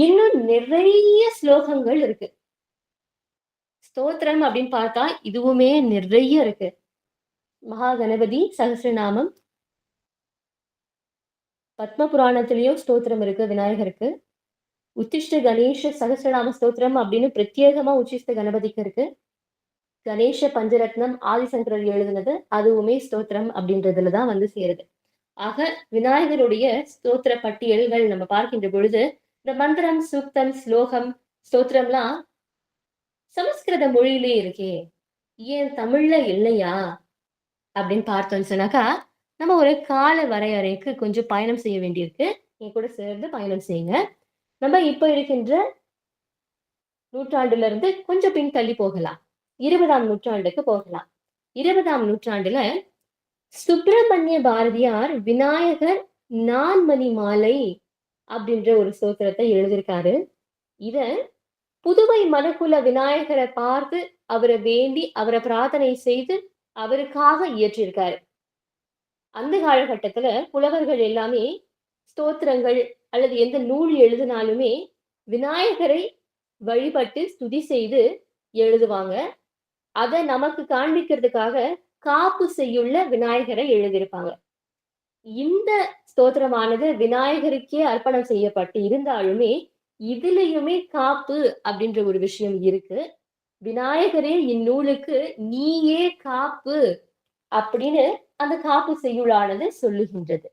இன்னும் நிறைய ஸ்லோகங்கள் இருக்கு. ஸ்தோத்திரம் அப்படின்னு பார்த்தா இதுவுமே நிறைய இருக்கு. மகா கணபதி சகஸ்ரநாமம், பத்ம புராணத்திலயும் ஸ்தோத்திரம் இருக்கு விநாயகருக்கு. உத்திஷ்ட கணேச சகஸ்ரநாம ஸ்தோத்திரம் அப்படின்னு பிரத்யேகமா உச்சிஷ்ட கணபதிக்கு இருக்கு. கணேச பஞ்சரத்னம் ஆதிசங்கரர் எழுதுனது அதுவுமே ஸ்தோத்திரம் அப்படின்றதுலதான் வந்து சேருது. ஆக விநாயகருடைய ஸ்தோத்திர பட்டியல்கள் நம்ம பார்க்கின்ற பொழுது இந்த மந்திரம், சூக்தம், ஸ்லோகம், ஸ்தோத்திரம்லாம் சமஸ்கிருத மொழியிலே இருக்கே, ஏன் தமிழ்ல இல்லையா அப்படின்னு பார்த்தோம்னு சொன்னாக்கா, நம்ம ஒரு கால வரையறைக்கு கொஞ்சம் பயணம் செய்ய வேண்டியிருக்கு. என் கூட சேர்ந்து பயணம் செய்யுங்க. நம்ம இப்ப இருக்கின்ற நூற்றாண்டுல இருந்து கொஞ்சம் பின் தள்ளி போகலாம். 20ஆம் நூற்றாண்டுக்கு போகலாம். 20ஆம் நூற்றாண்டுல சுப்பிரமணிய பாரதியார் விநாயகர் நான்மணி மாலை அப்படின்ற ஒரு ஸ்தோத்திரத்தை எழுதியிருக்காரு. இத புதுவை மணக்குள விநாயகரை பார்த்து அவரை வேண்டி அவரை பிரார்த்தனை செய்து அவருக்காக இயற்றியிருக்காரு. அந்த காலகட்டத்துல புலவர்கள் எல்லாமே ஸ்தோத்திரங்கள் அல்லது எந்த நூல் எழுதினாலுமே விநாயகரை வழிபட்டு ஸ்துதி செய்து எழுதுவாங்க. அத நமக்கு காண்பிக்கிறதுக்காக காப்பு செய்யுள்ள விநாயகரை எழுதியிருப்பாங்க. இந்த ஸ்தோத்திரமானது விநாயகருக்கே அர்ப்பணம் செய்யப்பட்டு இருந்தாலுமே இதுலயுமே காப்பு அப்படின்ற ஒரு விஷயம் இருக்கு. விநாயகரே இந்நூலுக்கு நீயே காப்பு அப்படின்னு அந்த காப்பு செய்யுளானது சொல்லுகின்றது.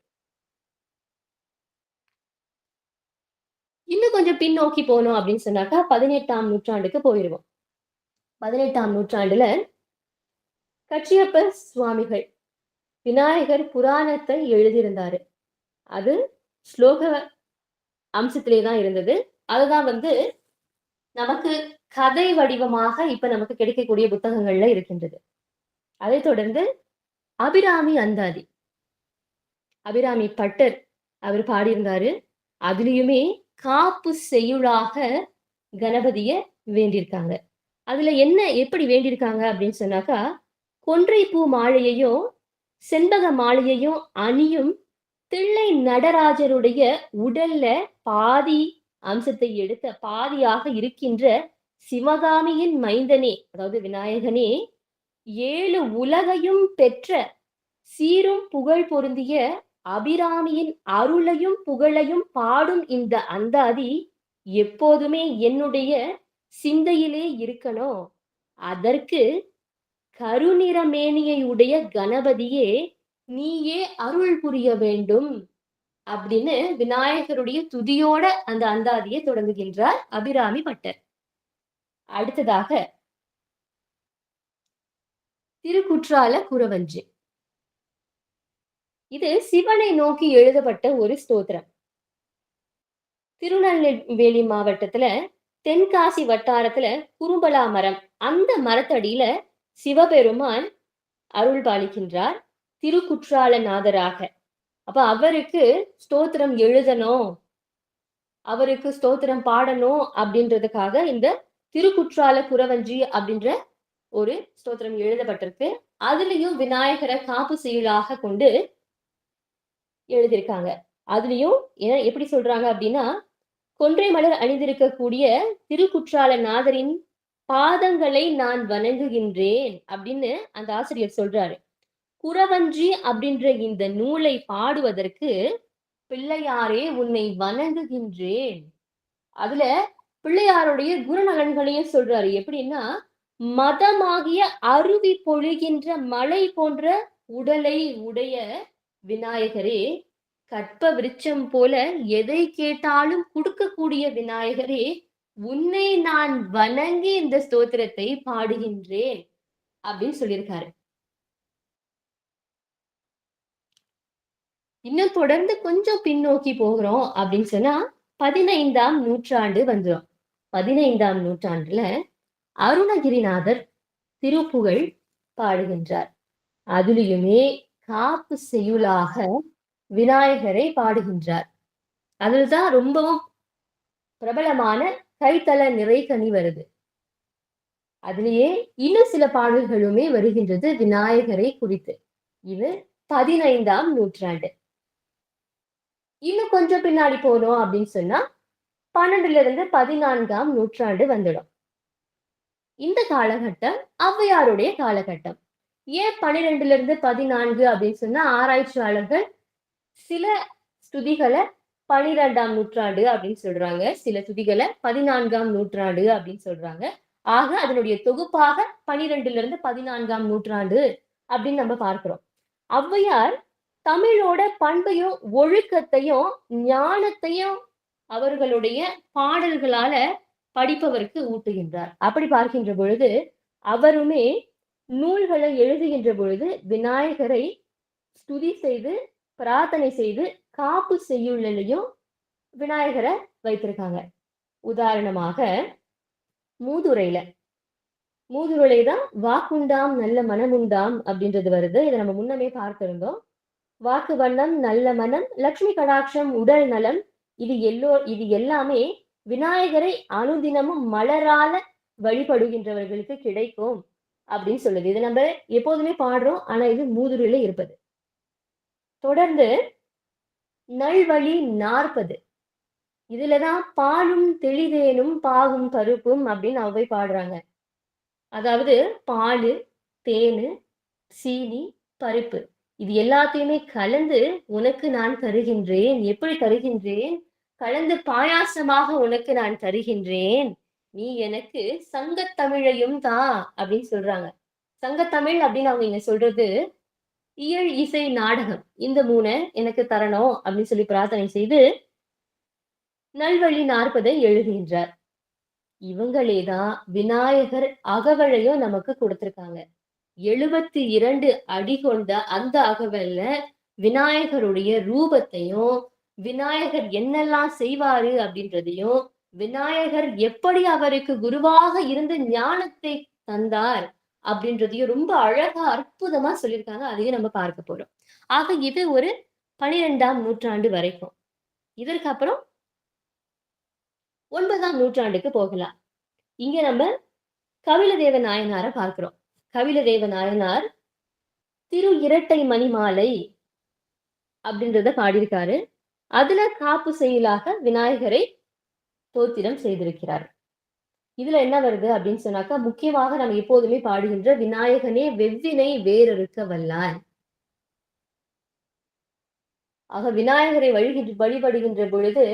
இன்னும் கொஞ்சம் பின்னோக்கி போனோம் அப்படின்னு சொன்னாக்கா 18ஆம் நூற்றாண்டுக்கு போயிருவோம். 18ஆம் நூற்றாண்டுல கச்சியப்ப சுவாமிகள் விநாயகர் புராணத்தை எழுதியிருந்தாரு. அது ஸ்லோக அம்சத்திலே தான் இருந்தது. அதுதான் வந்து நமக்கு கதை வடிவமாக இப்ப நமக்கு கிடைக்கக்கூடிய புத்தகங்கள்ல இருக்கின்றது. அதைத் தொடர்ந்து அபிராமி அந்தாதி, அபிராமி பட்டர் அவர் பாடியிருந்தாரு. அதுலயுமே காப்பு செய்யுளாக கணபதிய வேண்டியிருக்காங்க. அதுல என்ன எப்படி வேண்டியிருக்காங்க அப்படின்னு சொன்னாக்கா, கொன்றை பூ மாலையையும் செண்பக மாலையையும் அணியும் தில்லை நடராஜருடைய உடல்ல பாதி அம்சத்தை எடுத்த பாதியாக இருக்கின்ற சிவகாமியின் மைந்தனே, அதாவது விநாயகனே, 7 உலகையும் பெற்ற சீரும் புகழ் பொருந்திய அபிராமியின் அருளையும் புகழையும் பாடும் இந்த அந்தாதி எப்போதுமே என்னுடைய சிந்தையிலே இருக்கணும். அதற்கு கருநிறமேனியை உடைய கணபதியே நீயே அருள் புரிய வேண்டும் அப்படின்னு விநாயகருடைய துதியோட அந்த அந்தாதியை தொடங்குகின்றார் அபிராமி பட்டர். அடுத்ததாக திருக்குற்றால குறவஞ்சி. இது சிவனை நோக்கி எழுதப்பட்ட ஒரு ஸ்தோத்திரம். திருநெல்வேலி மாவட்டத்துல தென்காசி வட்டாரத்துல குறும்பலா மரம், அந்த மரத்தடியில சிவபெருமான் அருள் பாலிக்கின்றார் திருக்குற்றாலநாதராக. அப்ப அவருக்கு ஸ்தோத்திரம் எழுதணும், அவருக்கு ஸ்தோத்திரம் பாடணும் அப்படின்றதுக்காக இந்த திருக்குற்றால குறவஞ்சி அப்படின்ற ஒரு ஸ்தோத்திரம் எழுதப்பட்டிருக்கு. அதுலயும் விநாயகரை காப்பு செய்யுளாக கொண்டு எழுதியிருக்காங்க. அதுலயும் எப்படி சொல்றாங்க அப்படின்னா, கொன்றை மலர் அணிந்திருக்கக்கூடிய திருக்குற்றாலநாதரின் பாதங்களை நான் வணங்குகின்றேன் அப்படின்னு அந்த ஆசிரியர் சொல்றாரு. குறவஞ்சி அப்படின்ற இந்த நூலை பாடுவதற்கு பிள்ளையாரே உன்னை வணங்குகின்றேன். அதுல பிள்ளையாருடைய குணநலன்களையும் சொல்றாரு. எப்படின்னா, மதமாகிய அருவி பொழிகின்ற மலை போன்ற உடலை உடைய விநாயகரே, கற்ப விருட்சம் போல எதை கேட்டாலும் கொடுக்கக்கூடிய விநாயகரே, உன்னை நான் வணங்கி இந்த ஸ்தோத்திரத்தை பாடுகின்றேன் அப்படின்னு சொல்லியிருக்காரு. இன்னும் தொடர்ந்து கொஞ்சம் பின்னோக்கி போகிறோம் அப்படின்னு சொன்னா 15ஆம் நூற்றாண்டு வந்துரும். 15ஆம் நூற்றாண்டுல அருணகிரிநாதர் திருப்புகழ் பாடுகின்றார். அதுலயுமே காப்பு செய்யுளாக விநாயகரை பாடுகின்றார். அதுதான் ரொம்பவும் பிரபலமான கைத்தல நிறைகனி வருது. அதுலயே இன்னும் சில பாடல்களுமே வருகின்றது விநாயகரை குறித்து. இது 15ஆம் நூற்றாண்டு. இன்னும் கொஞ்சம் பின்னாடி போனோம் அப்படின்னு சொன்னா 12ல இருந்து 14ஆம் நூற்றாண்டு வந்துடும். இந்த காலகட்டம் ஔவையாருடைய காலகட்டம். ஏன் 12ல இருந்து 14 அப்படின்னு சொன்னா ஆராய்ச்சியாளர்கள் சில ஸ்துதிகளை 12ஆம் நூற்றாண்டு அப்படின்னு சொல்றாங்க, சில துதிகளை 14ஆம் நூற்றாண்டு அப்படின்னு சொல்றாங்க. ஆக அதனுடைய தொகுப்பாக 12ல இருந்து 14ஆம் நூற்றாண்டு அப்படின்னு நம்ம பார்க்கிறோம். ஔவையார் தமிழோட பண்பையும் ஒழுக்கத்தையும் ஞானத்தையும் அவர்களுடைய பாடல்களால படிப்பவருக்கு ஊட்டுகின்றார். அப்படி பார்க்கின்ற பொழுது அவருமே நூல்களை எழுதுகின்ற பொழுது விநாயகரை ஸ்துதி செய்து பிரார்த்தனை செய்து காப்பு செய்யுள்ளையும் விநாயகரை வைத்திருக்காங்க. உதாரணமாக மூதுரையில தான் வாக்குண்டாம் நல்ல மனமுண்டாம் அப்படின்றது வருது. இதை நம்ம முன்னமே பார்த்திருந்தோம். வாக்கு வண்ணம் நல்ல மனம் லக்ஷ்மி கடாட்சம் உடல் நலம் இது எல்லாமே விநாயகரை அனுதினமும் மலரால வழிபடுகின்றவர்களுக்கு கிடைக்கும் அப்படின்னு சொல்லுது. இது நம்ம எப்போதுமே பாடுறோம், ஆனா இது மூதுரையில இருப்பது. தொடர்ந்து நல்வழி 40 இதுலதான் பாலும் தெளிதேனும் பாகும் பருப்பும் அப்படின்னு ஔவை பாடுறாங்க. அதாவது பாலு, தேனு, சீனி, பருப்பு இது எல்லாத்தையுமே கலந்து உனக்கு நான் தருகின்றேன். எப்படி தருகின்றேன்? கலந்து பாயாசமாக உனக்கு நான் தருகின்றேன். நீ எனக்கு சங்கத்தமிழையும் தா அப்படின்னு சொல்றாங்க. சங்கத்தமிழ் அப்படின்னு அவங்க இங்க சொல்றது இயல், இசை, நாடகம் இந்த 3 எனக்கு தரணும் அப்படின்னு சொல்லி பிரார்த்தனை செய்து நல்வழி 40 எழுதுகின்றார். இவங்களேதான் விநாயகர் அகவலையும் நமக்கு கொடுத்திருக்காங்க. 72 அடி கொண்ட அந்த அகவல்ல விநாயகருடைய ரூபத்தையும் விநாயகர் என்னெல்லாம் செய்வாரு அப்படின்றதையும் விநாயகர் எப்படி அவருக்கு குருவாக இருந்து ஞானத்தை தந்தார் அப்படின்றதையும் ரொம்ப அழகா அற்புதமா சொல்லியிருக்காங்க. அதையும் நம்ம பார்க்க போறோம். ஆக இது ஒரு 12ஆம் நூற்றாண்டு வரைக்கும். இதற்கு அப்புறம் 9ஆம் நூற்றாண்டுக்கு போகலாம். இங்க நம்ம கபிலதேவ நாயனாரை பார்க்கிறோம். கபிலதேவ நாயனார் திரு இரட்டை மணிமாலை அப்படின்றத பாடியிருக்காரு. அதுல காப்பு செயலாக விநாயகரை தோத்திரம் செய்திருக்கிறார். இதுல என்ன வருது அப்படின்னு சொன்னாக்கா, முக்கியமாக நம்ம எப்போதுமே பாடுகின்ற விநாயகனே வெவ்வினை வேறறுக்க வல்லாய். ஆக விநாயகரை வழிபடுகின்ற பொழுது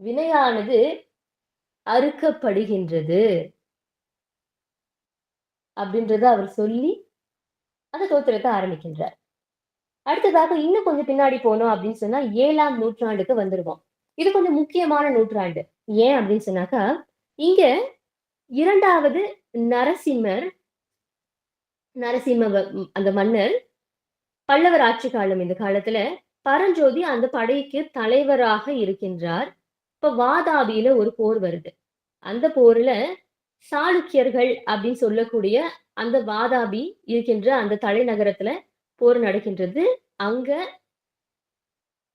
வினையானது அறுக்கப்படுகின்றது அப்படின்றத அவர் சொல்லி அந்த தோத்திரத்தை ஆரம்பிக்கின்றார். அடுத்ததாக இன்னும் கொஞ்சம் பின்னாடி போனோம் அப்படின்னு சொன்னா 7ஆம் நூற்றாண்டுக்கு வந்துருவோம். இது கொஞ்சம் முக்கியமான நூற்றாண்டு. ஏன் அப்படின்னு சொன்னாக்கா, இங்க 2வது நரசிம்ம அந்த மன்னர் பல்லவர் ஆட்சி காலம். இந்த காலத்துல பரஞ்சோதி அந்த படைக்கு தலைவராக இருக்கின்றார். இப்ப வாதாபியில ஒரு போர் வருது. அந்த போர்ல சாளுக்கியர்கள் அப்படின்னு சொல்லக்கூடிய அந்த வாதாபி இருக்கின்ற அந்த தலைநகரத்துல போர் நடக்கின்றது. அங்க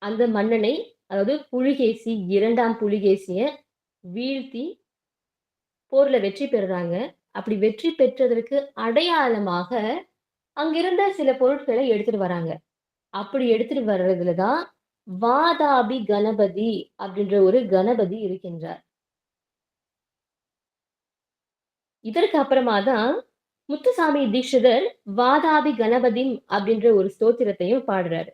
அந்த மன்னனை, அதாவது புலிகேசி 2ஆம் புலிகேசிய வீழ்த்தி போர்ல வெற்றி பெறுறாங்க. அப்படி வெற்றி பெற்றதற்கு அடையாளமாக அங்கிருந்த சில பொருட்களை எடுத்துட்டு வராங்க. அப்படி எடுத்துட்டு வர்றதுலதான் வாதாபி கணபதி அப்படின்ற ஒரு கணபதி இருக்கின்றார். இதற்கு அப்புறமா தான் முத்துசாமி தீட்சிதர் வாதாபி கணபதி அப்படின்ற ஒரு ஸ்தோத்திரத்தையும் பாடுறாரு.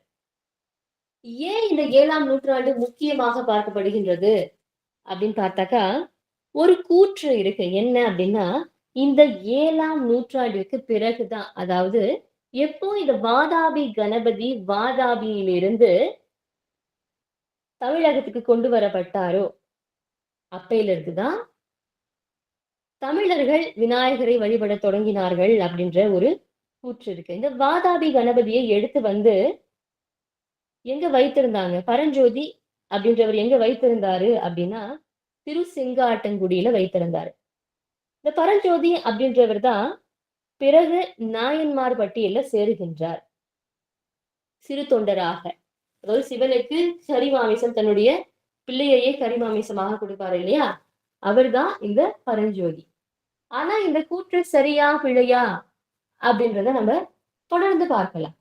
ஏன் இந்த 7ஆம் நூற்றாண்டு முக்கியமாக பார்க்கப்படுகின்றது அப்படின்னு பார்த்தாக்கா, ஒரு கூற்று இருக்கு. என்ன அப்படின்னா, இந்த 7ஆம் நூற்றாண்டிற்கு பிறகுதான், அதாவது எப்போ இந்த வாதாபி கணபதி வாதாபியிலிருந்து தமிழகத்துக்கு கொண்டு வரப்பட்டாரோ அப்பையில இருந்துதான் தமிழர்கள் விநாயகரை வழிபட தொடங்கினார்கள் அப்படின்ற ஒரு கூற்று இருக்கு. இந்த வாதாபி கணபதியை எடுத்து வந்து எங்க வைத்திருந்தாங்க? பரஞ்சோதி அப்படின்றவர் எங்க வைத்திருந்தாரு அப்படின்னா திருசெங்காட்டங்குடியில வைத்திருந்தாரு. இந்த பரஞ்சோதி அப்படின்றவர் தான் பிறகு நாயன்மார் பட்டியல்ல சேருகின்றார் சிறு தொண்டராக. அதாவது சிவனுக்கு கரிமாமிசம் தன்னுடைய பிள்ளையையே கரிமாமிசமாக கொடுப்பாரு இல்லையா, அவர்தான் இந்த பரஞ்சோதி. ஆனா இந்த கூற்று சரியா பிழையா அப்படின்றத நம்ம தொடர்ந்து பார்க்கலாம்.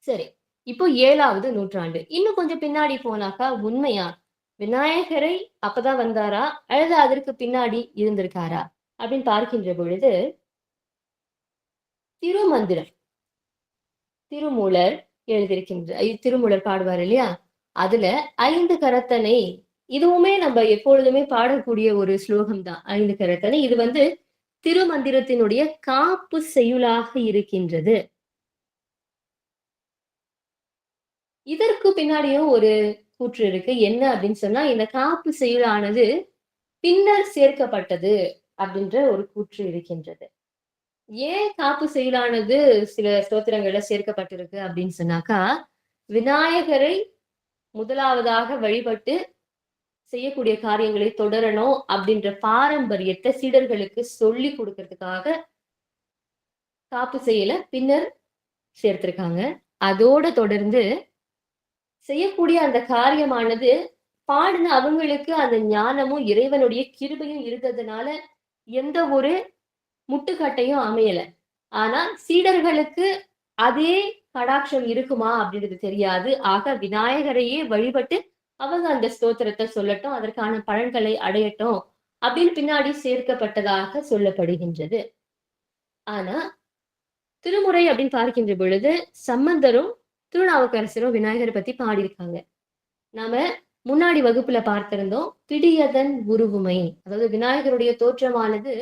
சரி, இப்போ 7வது நூற்றாண்டு. இன்னும் கொஞ்சம் பின்னாடி போனாக்கா உண்மையா விநாயகரை அப்பதான் வந்தாரா அல்லது அதற்கு பின்னாடி இருந்திருக்காரா அப்படின்னு பார்க்கின்ற பொழுது திருமந்திரம் திருமூலர் எழுதியிருக்கின்ற திருமூலர் பாடுவார் இல்லையா, அதுல 5 கரத்தனை, இதுவுமே நம்ம எப்பொழுதுமே பாடக்கூடிய ஒரு ஸ்லோகம் தான் 5 கரத்தனை. இது வந்து திருமந்திரத்தினுடைய காப்பு செய்யுளாக இருக்கின்றது. இதற்கு பின்னாடியும் ஒரு கூற்று இருக்கு. என்ன அப்படின்னு சொன்னா, இந்த காப்பு செய்யுளானது பின்னர் சேர்க்கப்பட்டது அப்படின்ற ஒரு கூற்று இருக்கின்றது. ஏன் காப்பு செய்யுளானது சில ஸ்தோத்திரங்கள்ல சேர்க்கப்பட்டிருக்கு அப்படின்னு சொன்னாக்கா, விநாயகரை முதலாவதாக வழிபட்டு செய்யக்கூடிய காரியங்களை தொடரணும் அப்படின்ற பாரம்பரியத்தை சீடர்களுக்கு சொல்லி கொடுக்கறதுக்காக காப்பு செய்யல பின்னர் சேர்த்திருக்காங்க. அதோட தொடர்ந்து செய்யக்கூடிய அந்த காரியமானது பாடின அவங்களுக்கு அந்த ஞானமும் இறைவனுடைய கிருபையும் இருந்ததுனால எந்த ஒரு முட்டுக்கட்டையும் அமையல. ஆனா சீடர்களுக்கு அதே கடாட்சம் இருக்குமா அப்படின்றது தெரியாது. ஆக விநாயகரையே வழிபட்டு அவங்க அந்த ஸ்தோத்திரத்தை சொல்லட்டும், அதற்கான பலன்களை அடையட்டும் அப்படின்னு பின்னாடி சேர்க்கப்பட்டதாக சொல்லப்படுகின்றது. ஆனா திருமுறை அப்படின்னு பார்க்கின்ற பொழுது சம்பந்தரும் திருநாவுக்கரசரும் விநாயகரை பத்தி பாடியிருக்காங்க. நாம முன்னாடி வகுப்புல பார்த்திருந்தோம் பிடியதன் உருவுமை, அதாவது விநாயகருடைய தோற்றமானது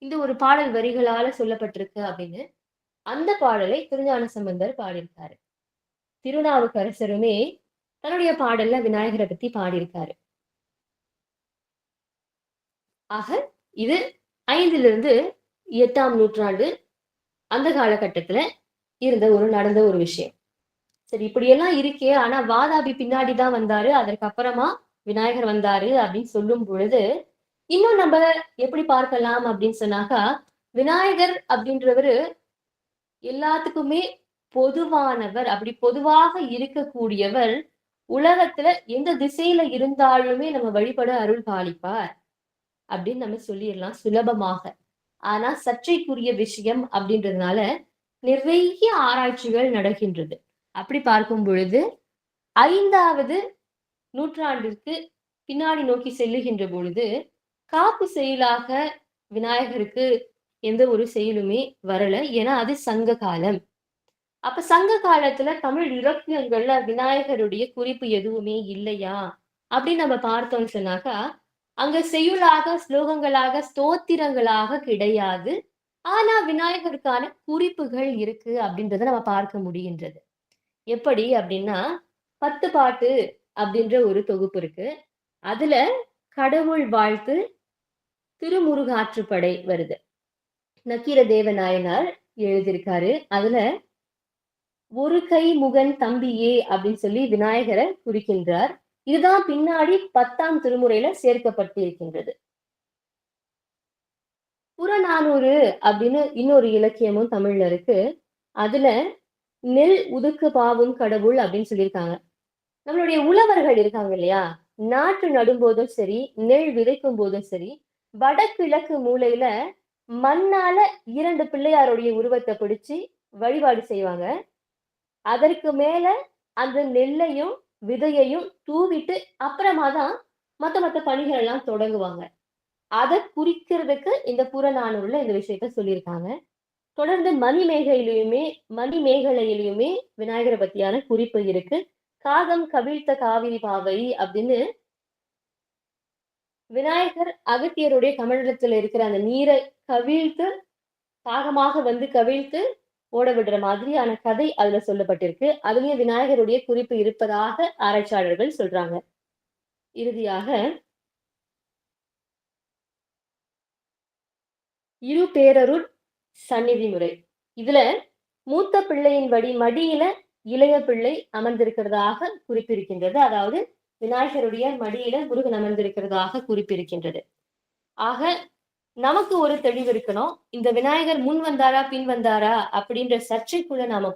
இந்த ஒரு பாடல் வரிகளால சொல்லப்பட்டிருக்கு அப்படின்னு. அந்த பாடலை திருஞான சம்பந்தர் பாடியிருக்காரு. திருநாவுக்கரசருமே தன்னுடைய பாடல்ல விநாயகரை பத்தி பாடியிருக்காரு. ஆக இது 5லிருந்து 8ஆம் நூற்றாண்டு அந்த காலகட்டத்துல நடந்த ஒரு விஷயம். சரி, இப்படியெல்லாம் இருக்கே, ஆனா வாதாபி பின்னாடிதான் வந்தாரு, அதற்கு அப்புறமா விநாயகர் வந்தாரு அப்படின்னு சொல்லும் பொழுது இன்னும் நம்ம எப்படி பார்க்கலாம் அப்படின்னு சொன்னாக்கா, விநாயகர் அப்படின்றவரு எல்லாத்துக்குமே பொதுவானவர். அப்படி பொதுவாக இருக்கக்கூடியவர் உலகத்துல எந்த திசையில இருந்தாலுமே நம்ம வழிபட அருள் பாலிப்பார் அப்படின்னு நம்ம சொல்லிடலாம் சுலபமாக. ஆனா சர்ச்சைக்குரிய விஷயம் அப்படின்றதுனால நிறைய ஆராய்ச்சிகள் நடக்கின்றது. அப்படி பார்க்கும் பொழுது 5வது நூற்றாண்டிற்கு பின்னாடி நோக்கி செல்லுகின்ற பொழுது காப்பு செயலாக விநாயகருக்கு எந்த ஒரு செயலுமே வரல. ஏன்னா அது சங்க காலம். அப்ப சங்க காலத்துல தமிழ் இலக்கியங்கள்ல விநாயகருடைய குறிப்பு எதுவுமே இல்லையா அப்படின்னு நம்ம பார்த்தோம்னு சொன்னாக்கா, அங்க செய்யுளாக ஸ்லோகங்களாக ஸ்தோத்திரங்களாக கிடையாது. ஆனா விநாயகருக்கான குறிப்புகள் இருக்கு அப்படின்றத நம்ம பார்க்க முடிகின்றது. எப்படி அப்படின்னா 10 பாட்டு அப்படின்ற ஒரு தொகுப்பு இருக்கு. அதுல கடவுள் வாழ்த்து திருமுருகாற்றுப்படை வருது. நக்கீர தேவநாயனார் எழுதியிருக்காரு. அதுல ஒரு கை முகன் தம்பியே அப்படின்னு சொல்லி விநாயகரை குறிக்கின்றார். இதுதான் பின்னாடி 10ஆம் திருமுறையில சேர்க்கப்பட்டிருக்கின்றது. புறநானூறு அப்படின்னு இன்னொரு இலக்கியமும் தமிழ்ல இருக்கு. அதுல நெல் உதுக்கு பாவும் கடவுள் அப்படின்னு சொல்லியிருக்காங்க. நம்மளுடைய உழவர்கள் இருக்காங்க இல்லையா, நாற்று நடும்போதும் சரி, நெல் விதைக்கும் போதும் சரி, வடகிழக்கு மூலையில மண்ணால 2 பிள்ளையாருடைய உருவத்தை பிடிச்சு வழிபாடு செய்வாங்க. அதற்கு மேல அந்த நெல்லையும் விதையையும் தூவிட்டு அப்புறமா தான் மத்த பணிகள் எல்லாம் தொடங்குவாங்க. அதை குறிக்கிறதுக்கு இந்த புறநானூறுல இந்த விஷயத்த சொல்லியிருக்காங்க. தொடர்ந்து மணிமேகலையிலுமே விநாயகரை பத்தியான குறிப்பு இருக்கு. காகம் கவிழ்த்த காவிரி பாவை அப்படின்னு விநாயகர் அகத்தியருடைய கமண்டலத்துல இருக்கிற அந்த நீரை கவிழ்த்து காகமாக வந்து கவிழ்த்து ஓட விடுற மாதிரியான கதை அதுல சொல்லப்பட்டிருக்கு. அதுலயும் விநாயகருடைய குறிப்பு இருப்பதாக ஆராய்ச்சியாளர்கள் சொல்றாங்க. இறுதியாக இரு பேரருட் சந்நிதி முறை. இதுல மூத்த பிள்ளையின் மடியில இளைய பிள்ளை அமர்ந்திருக்கிறதாக குறிப்பிருக்கின்றது. அதாவது விநாயகருடைய மடியில முருகன் அமர்ந்திருக்கிறதாக குறிப்பிருக்கின்றது. ஆக நமக்கு ஒரு தெளிவு இருக்கணும். இந்த விநாயகர் முன் வந்தாரா, பின் வந்தாரா அப்படின்ற சர்ச்சைக்குள்ள நாம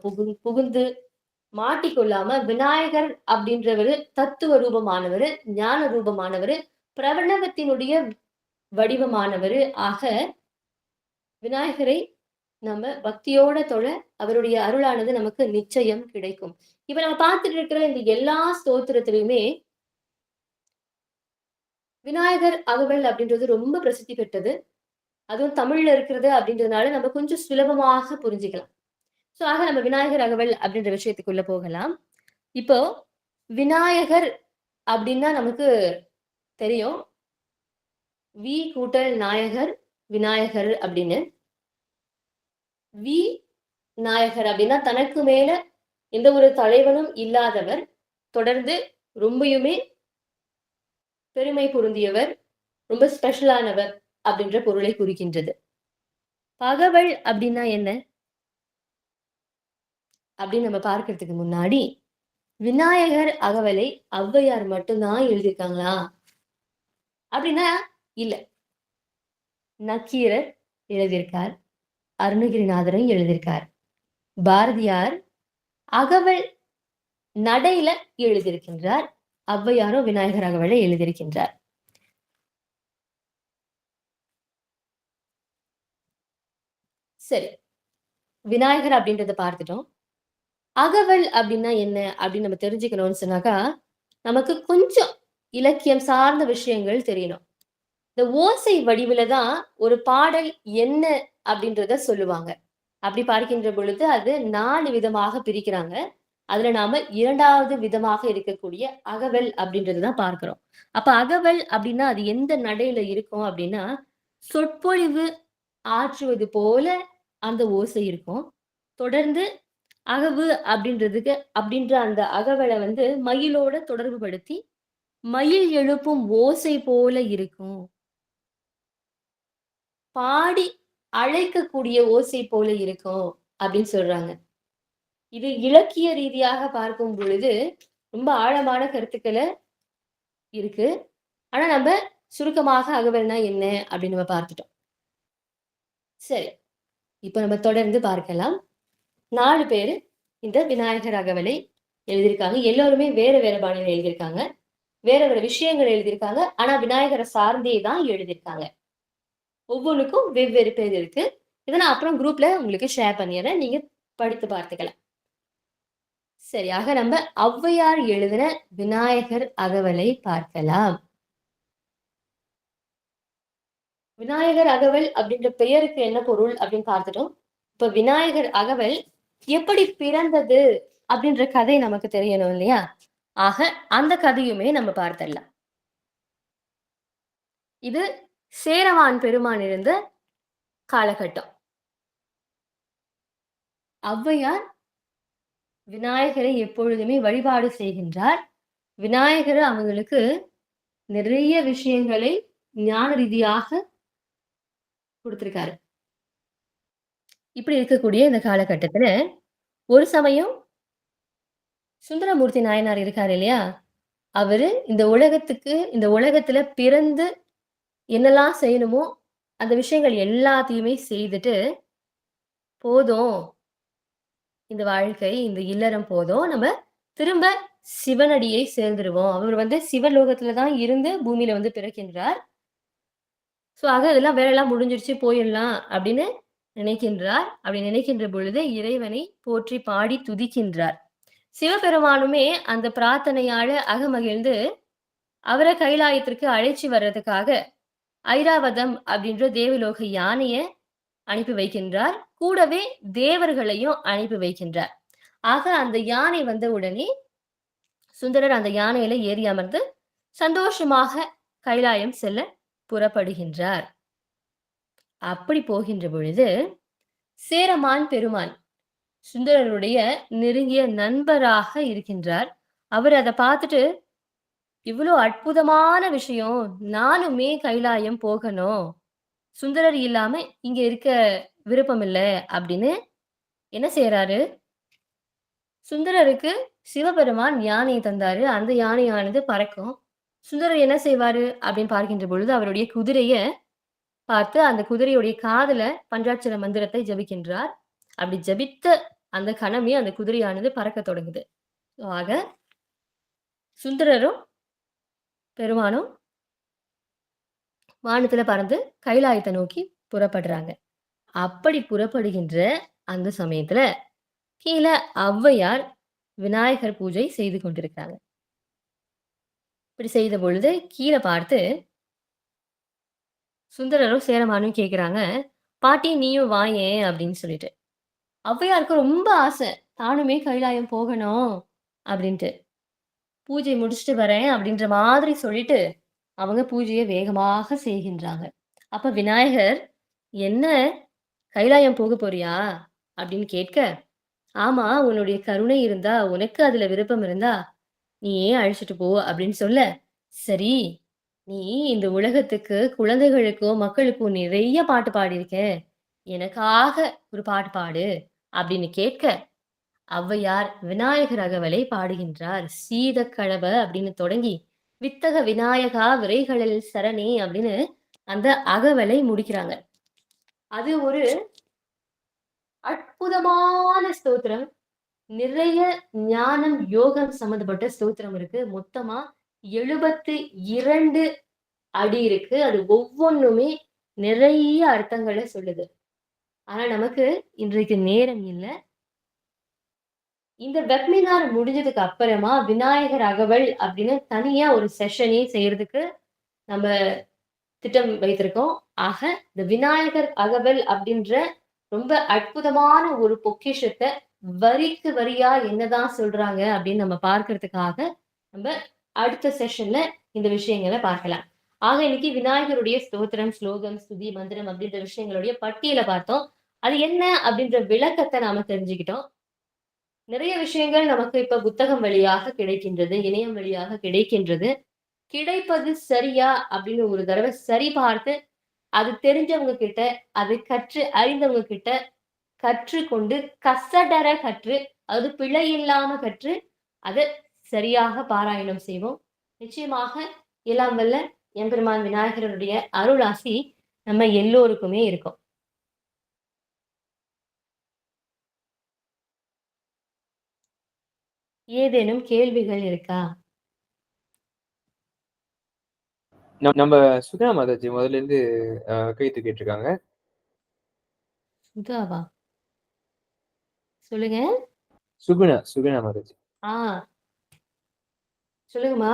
புகுந்து மாட்டிக்கொள்ளாம, விநாயகர் அப்படின்றவரு தத்துவ ரூபமானவரு, ஞான ரூபமானவரு, பிரணவத்தினுடைய வடிவமானவரு. ஆக விநாயகரை நம்ம பக்தியோட தொழ அவருடைய அருளானது நமக்கு நிச்சயம் கிடைக்கும். இப்ப நம்ம பார்த்துட்டு இருக்கிற இந்த எல்லா ஸ்தோத்திரத்திலயுமே விநாயகர் அகவல் அப்படின்றது ரொம்ப பிரசித்தி பெற்றது. அதுவும் தமிழ்ல இருக்கிறது அப்படின்றதுனால நம்ம கொஞ்சம் சுலபமாக புரிஞ்சுக்கலாம். ஆக நம்ம விநாயகர் அகவல் அப்படின்ற விஷயத்துக்குள்ள போகலாம். இப்போ விநாயகர் அப்படின்னா நமக்கு தெரியும். வி கூட்டல் நாயகர் விநாயகர் அப்படின்னு. வி நாயகர் அப்படின்னா தனக்கு மேல எந்த ஒரு தலைவனும் இல்லாதவர், தொடர்ந்து ரொம்பயுமே பெருமை பொருந்தியவர், ரொம்ப ஸ்பெஷலானவர் அப்படின்ற பொருளை குறிக்கின்றது. பகவல் அப்படின்னா என்ன அப்படின்னு நம்ம பார்க்கிறதுக்கு முன்னாடி, விநாயகர் அகவலை ஔவையார் மட்டும்தான் எழுதியிருக்காங்களா அப்படின்னா இல்ல. நக்கீரர் எழுதியிருக்கார், அருணகிரிநாதரும் எழுதியிருக்கார், பாரதியார் அகவல் நடையில எழுதியிருக்கின்றார், ஔவையாரும் விநாயகர் அகவலை எழுதியிருக்கின்றார். சரி, விநாயகர் அப்படின்றத பார்த்துட்டோம். அகவல் அப்படின்னா என்ன அப்படின்னு நம்ம தெரிஞ்சுக்கணும்னு சொன்னாக்கா, நமக்கு கொஞ்சம் இலக்கியம் சார்ந்த விஷயங்கள் தெரியணும். இந்த ஓசை வடிவில தான் ஒரு பாடல் என்ன அப்படின்றத சொல்லுவாங்க. அப்படி பார்க்கின்ற பொழுது அது 4 விதமாக பிரிக்கிறாங்க. அதுல நாம 2வது விதமாக இருக்கக்கூடிய அகவல் அப்படின்றது தான் பார்க்கிறோம். அப்ப அகவல் அப்படின்னா அது எந்த நடையில இருக்கும் அப்படின்னா, சொற்பொழிவு ஆற்றுவது போல அந்த ஓசை இருக்கும். தொடர்ந்து அகவு அப்படின்ற அந்த அகவல மயிலோட தொடர்பு படுத்தி, மயில் எழுப்பும் ஓசை போல இருக்கும். பாடி அழைக்கக்கூடிய ஓசை போல இருக்கும் அப்படின்னு சொல்றாங்க. இது இலக்கிய ரீதியாக பார்க்கும் பொழுது ரொம்ப ஆழமான கருத்துக்கள இருக்கு. ஆனா நம்ம சுருக்கமாக அகவல்னா என்ன அப்படின்னு நம்ம பார்த்துட்டோம். சரி, இப்ப நம்ம தொடர்ந்து பார்க்கலாம். 4 பேரு இந்த விநாயகர் அகவலை எழுதியிருக்காங்க. எல்லோருமே வேற வேற பாணியில எழுதியிருக்காங்க. வேற வேற விஷயங்கள் எழுதியிருக்காங்க. ஆனா விநாயகரை சார்ந்தே தான் எழுதியிருக்காங்க. ஒவ்வொன்னுக்கும் வெவ்வேறு பேர் இருக்கு. இத நான் அப்புறம் குரூப்ல உங்களுக்கு ஷேர் பண்ணிடுறேன். நீங்க படித்து பார்த்துக்கலாம். சரி, ஆக நம்ம ஔவையார் எழுதின விநாயகர் அகவலை பார்க்கலாம். விநாயகர் அகவல் அப்படின்ற பெயருக்கு என்ன பொருள் அப்படின்னு பார்த்துட்டோம். இப்ப விநாயகர் அகவல் எப்படி பிறந்தது அப்படின்ற கதை நமக்கு தெரியணும் இல்லையா? ஆக அந்த கதையுமே நம்ம பார்த்தரலாம். இது சேரமான் பெருமான் இருந்த காலகட்டம். ஔவையார் விநாயகரை எப்பொழுதுமே வழிபாடு செய்கின்றார். விநாயகர் அவங்களுக்கு நிறைய விஷயங்களை ஞான ரீதியாக குடுத்திருக்காரு. இப்படி இருக்கக்கூடிய இந்த காலகட்டத்துல, ஒரு சமயம் சுந்தரமூர்த்தி நாயனார் இருக்காரு இல்லையா? அவரு இந்த உலகத்துல பிறந்து என்னெல்லாம் செய்யணுமோ, அந்த விஷயங்கள் எல்லாத்தையுமே செய்துட்டு, போதும் இந்த வாழ்க்கை, இந்த இல்லறம் போதும். நம்ம திரும்ப சிவனடியை சேர்ந்துருவோம். அவர் சிவலோகத்துல தான் இருந்து பூமியில பிறக்கின்றார். ஆக இதெல்லாம் வேலைலாம் முடிஞ்சிருச்சு போயிடலாம் அப்படின்னு நினைக்கின்றார். அப்படி நினைக்கின்ற பொழுது இறைவனை போற்றி பாடி துதிக்கின்றார். சிவபெருமானுமே அந்த பிரார்த்தனையால அகமகிழ்ந்து அவர கைலாயத்திற்கு அழைச்சு வர்றதுக்காக ஐராவதம் அப்படின்ற தேவலோக யானைய அனுப்பி வைக்கின்றார். கூடவே தேவர்களையும் அனுப்பி வைக்கின்றார். ஆக அந்த யானை வந்த உடனே சுந்தரர் அந்த யானையில ஏறி அமர்ந்து சந்தோஷமாக கைலாயம் செல்ல புறப்படுகின்றார். அப்படி போகின்ற பொழுது சேரமான் பெருமான் சுந்தரருடைய நெருங்கிய நண்பராக இருக்கின்றார். அவர் அத பார்த்துட்டு, இவ்வளோ அற்புதமான விஷயம், நானுமே கைலாயம் போகணும். சுந்தரர் இல்லாம இங்க இருக்க விருப்பம் இல்ல அப்படின்னு என்ன செய்றாரு? சுந்தரருக்கு சிவபெருமான் யானையை தந்தாரு. அந்த யானையானது பறக்கும். சுந்தரர் என்ன செய்வாரு அப்படின்னு பார்க்கின்ற பொழுது, அவருடைய குதிரைய பார்த்து அந்த குதிரையுடைய காதுல பஞ்சாட்சர மந்திரத்தை ஜெபிக்கின்றார். அப்படி ஜெபித்த அந்த கணமே அந்த குதிரையானது பறக்கத் தொடங்குது. ஆக சுந்தரரும், பெருமானும் வானத்துல பறந்து கைலாயத்த நோக்கி புறப்படுறாங்க. அப்படி புறப்படுகின்ற அந்த சமயத்துல, கீழ ஔவையார் விநாயகர் பூஜை செய்து கொண்டிருக்காங்க. இப்படி செய்த பொழுது கீழ பார்த்து சுந்தரரும், சேரமானும் கேட்குறாங்க, "பாட்டி நீயும் வாயேன்" அப்படின்னு சொல்லிட்டு. ஔவையாருக்கு ரொம்ப ஆசை. தானுமே கைலாயம் போகணும் அப்படின்ட்டு. பூஜை முடிச்சுட்டு வரேன் அப்படின்ற மாதிரி சொல்லிட்டு, அவங்க பூஜைய வேகமாக செய்கின்றாங்க. அப்ப விநாயகர், "என்ன கைலாயம் போக போறியா?" அப்படின்னு கேட்க, "ஆமா, உன்னுடைய கருணை இருந்தா, உனக்கு அதுல விருப்பம் இருந்தா, நீயே அழைச்சுட்டு போ" அப்படின்னு சொல்ல, "சரி, நீ இந்த உலகத்துக்கு குழந்தைகளுக்கோ, மக்களுக்கோ நிறைய பாட்டு பாடியிருக்க. எனக்காக ஒரு பாட்டு பாடு" அப்படின்னு கேட்க, ஔவையார் விநாயகர் அகவலை பாடுகின்றார். "சீதக்கழவ" அப்படின்னு தொடங்கி, "வித்தக விநாயகா விரைகளில் சரணே" அப்படின்னு அந்த அகவலை முடிக்கிறாங்க. அது ஒரு அற்புதமான ஸ்தோத்திரம். நிறைய ஞானம், யோகம் சம்மந்தப்பட்ட ஸ்தோத்திரம் இருக்கு. மொத்தமா 72 அடி இருக்கு. அது ஒவ்வொன்னுமே நிறைய அர்த்தங்கள சொல்லுது. ஆனா நமக்கு இன்றைக்கு நேரம் இல்ல. இந்த வெபினார் முடிஞ்சதுக்கு அப்புறமா விநாயகர் அகவல் அப்படின்னு தனியா ஒரு செஷனே செய்யறதுக்கு நம்ம திட்டம் வைத்திருக்கோம். ஆக இந்த விநாயகர் அகவல் அப்படின்ற ரொம்ப அற்புதமான ஒரு பொக்கிஷத்த வரிக்கு வரியா என்னதான் சொல்றாங்க அப்படின்னு நம்ம பார்க்கிறதுக்காக நம்ம அடுத்த செஷன்ல இந்த விஷயங்கள பார்க்கலாம். ஆக இன்னைக்கு விநாயகருடைய ஸ்தோத்திரம், ஸ்லோகம், ஸ்துதி, மந்திரம் அப்படின்ற விஷயங்களுடைய பட்டியல பார்த்தோம். அது என்ன அப்படின்ற விளக்கத்த நாம தெரிஞ்சுக்கிட்டோம். நிறைய விஷயங்கள் நமக்கு இப்ப புத்தகம் வழியாக கிடைக்கின்றது. இணையம் வழியாக கிடைக்கின்றது. கிடைப்பது சரியா அப்படின்னு ஒரு தடவ சரி பார்த்து, அது தெரிஞ்சவங்க கிட்ட, அதை கற்று அறிந்தவங்க கிட்ட கற்றுக்கொண்டு, கசடற கற்று, அதாவது பிழை இல்லாம கற்று, அத சரியாக பாராயணம் செய்வோம். நிச்சயமாக எல்லாம் வல்ல எம்பெருமான் விநாயகருடைய அருளாசி நம்ம எல்லோருக்குமே இருக்கும். ஏதேனும் கேள்விகள் இருக்கா? நம்ம சுகுணா மாதாஜி முதல்ல இருந்து கை தூக்கிட்டு இருக்காங்க. சுதாவா? சொல்லுங்க. சுகுணா மாதாஜி. ஆ. சொல்லுங்கம்மா.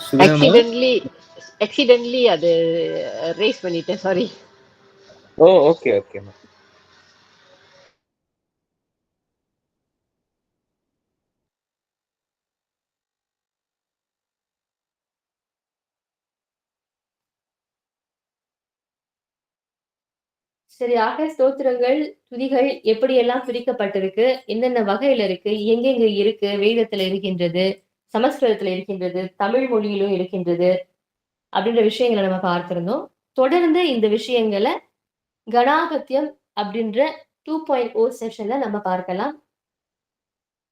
சுகுணாமா? ஆக்சிடென்ட்லி அது ரேஸ் பண்ணிட்டேன், சாரி. ஓ, ஓகே ஓகேம்மா. சரி, ஆக ஸ்தோத்திரங்கள், துதிகள் எப்படியெல்லாம் பிரிக்கப்பட்டிருக்கு? என்னென்ன வகையில இருக்கு? எங்கெங்க இருக்கு? வேதத்துல இருக்கின்றது, சமஸ்கிருதத்துல இருக்கின்றது, தமிழ் மொழியிலும் இருக்கின்றது. அப்படின்ற விஷயங்கள நம்ம பார்த்திருந்தோம். தொடர்ந்து இந்த விஷயங்கள கணாகத்தியம் அப்படின்ற 2.0 செஷன்ல நம்ம பார்க்கலாம்.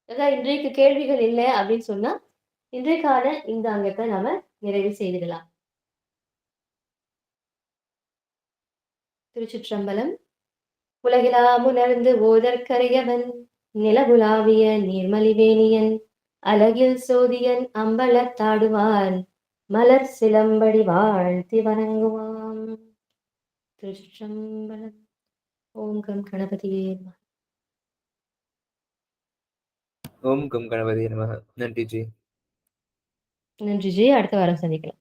அதான் இன்றைக்கு கேள்விகள் இல்ல அப்படின்னு சொன்னா, இன்றைக்கான இந்த அங்கத்த நாம நிறைவு செய்திடலாம். திருச்சிற்றம்பலம். உலகிலாம் உணர்ந்து ஓதற்கரியவன் நிலவுலாவிய நீர்மலிவேணியன் அலகில் சோதியன் அம்பலத்தாடுவான் மலர் சிலம்படி வாழ்த்தி வணங்குவான். திருச்சிற்றம்பலம். ஓம் கம் கணபதியே நமः. ஓம் கம் கணபதி நமः. நன்றி ஜி. நன்றி ஜி. அடுத்த வாரம் சந்திக்கலாம்.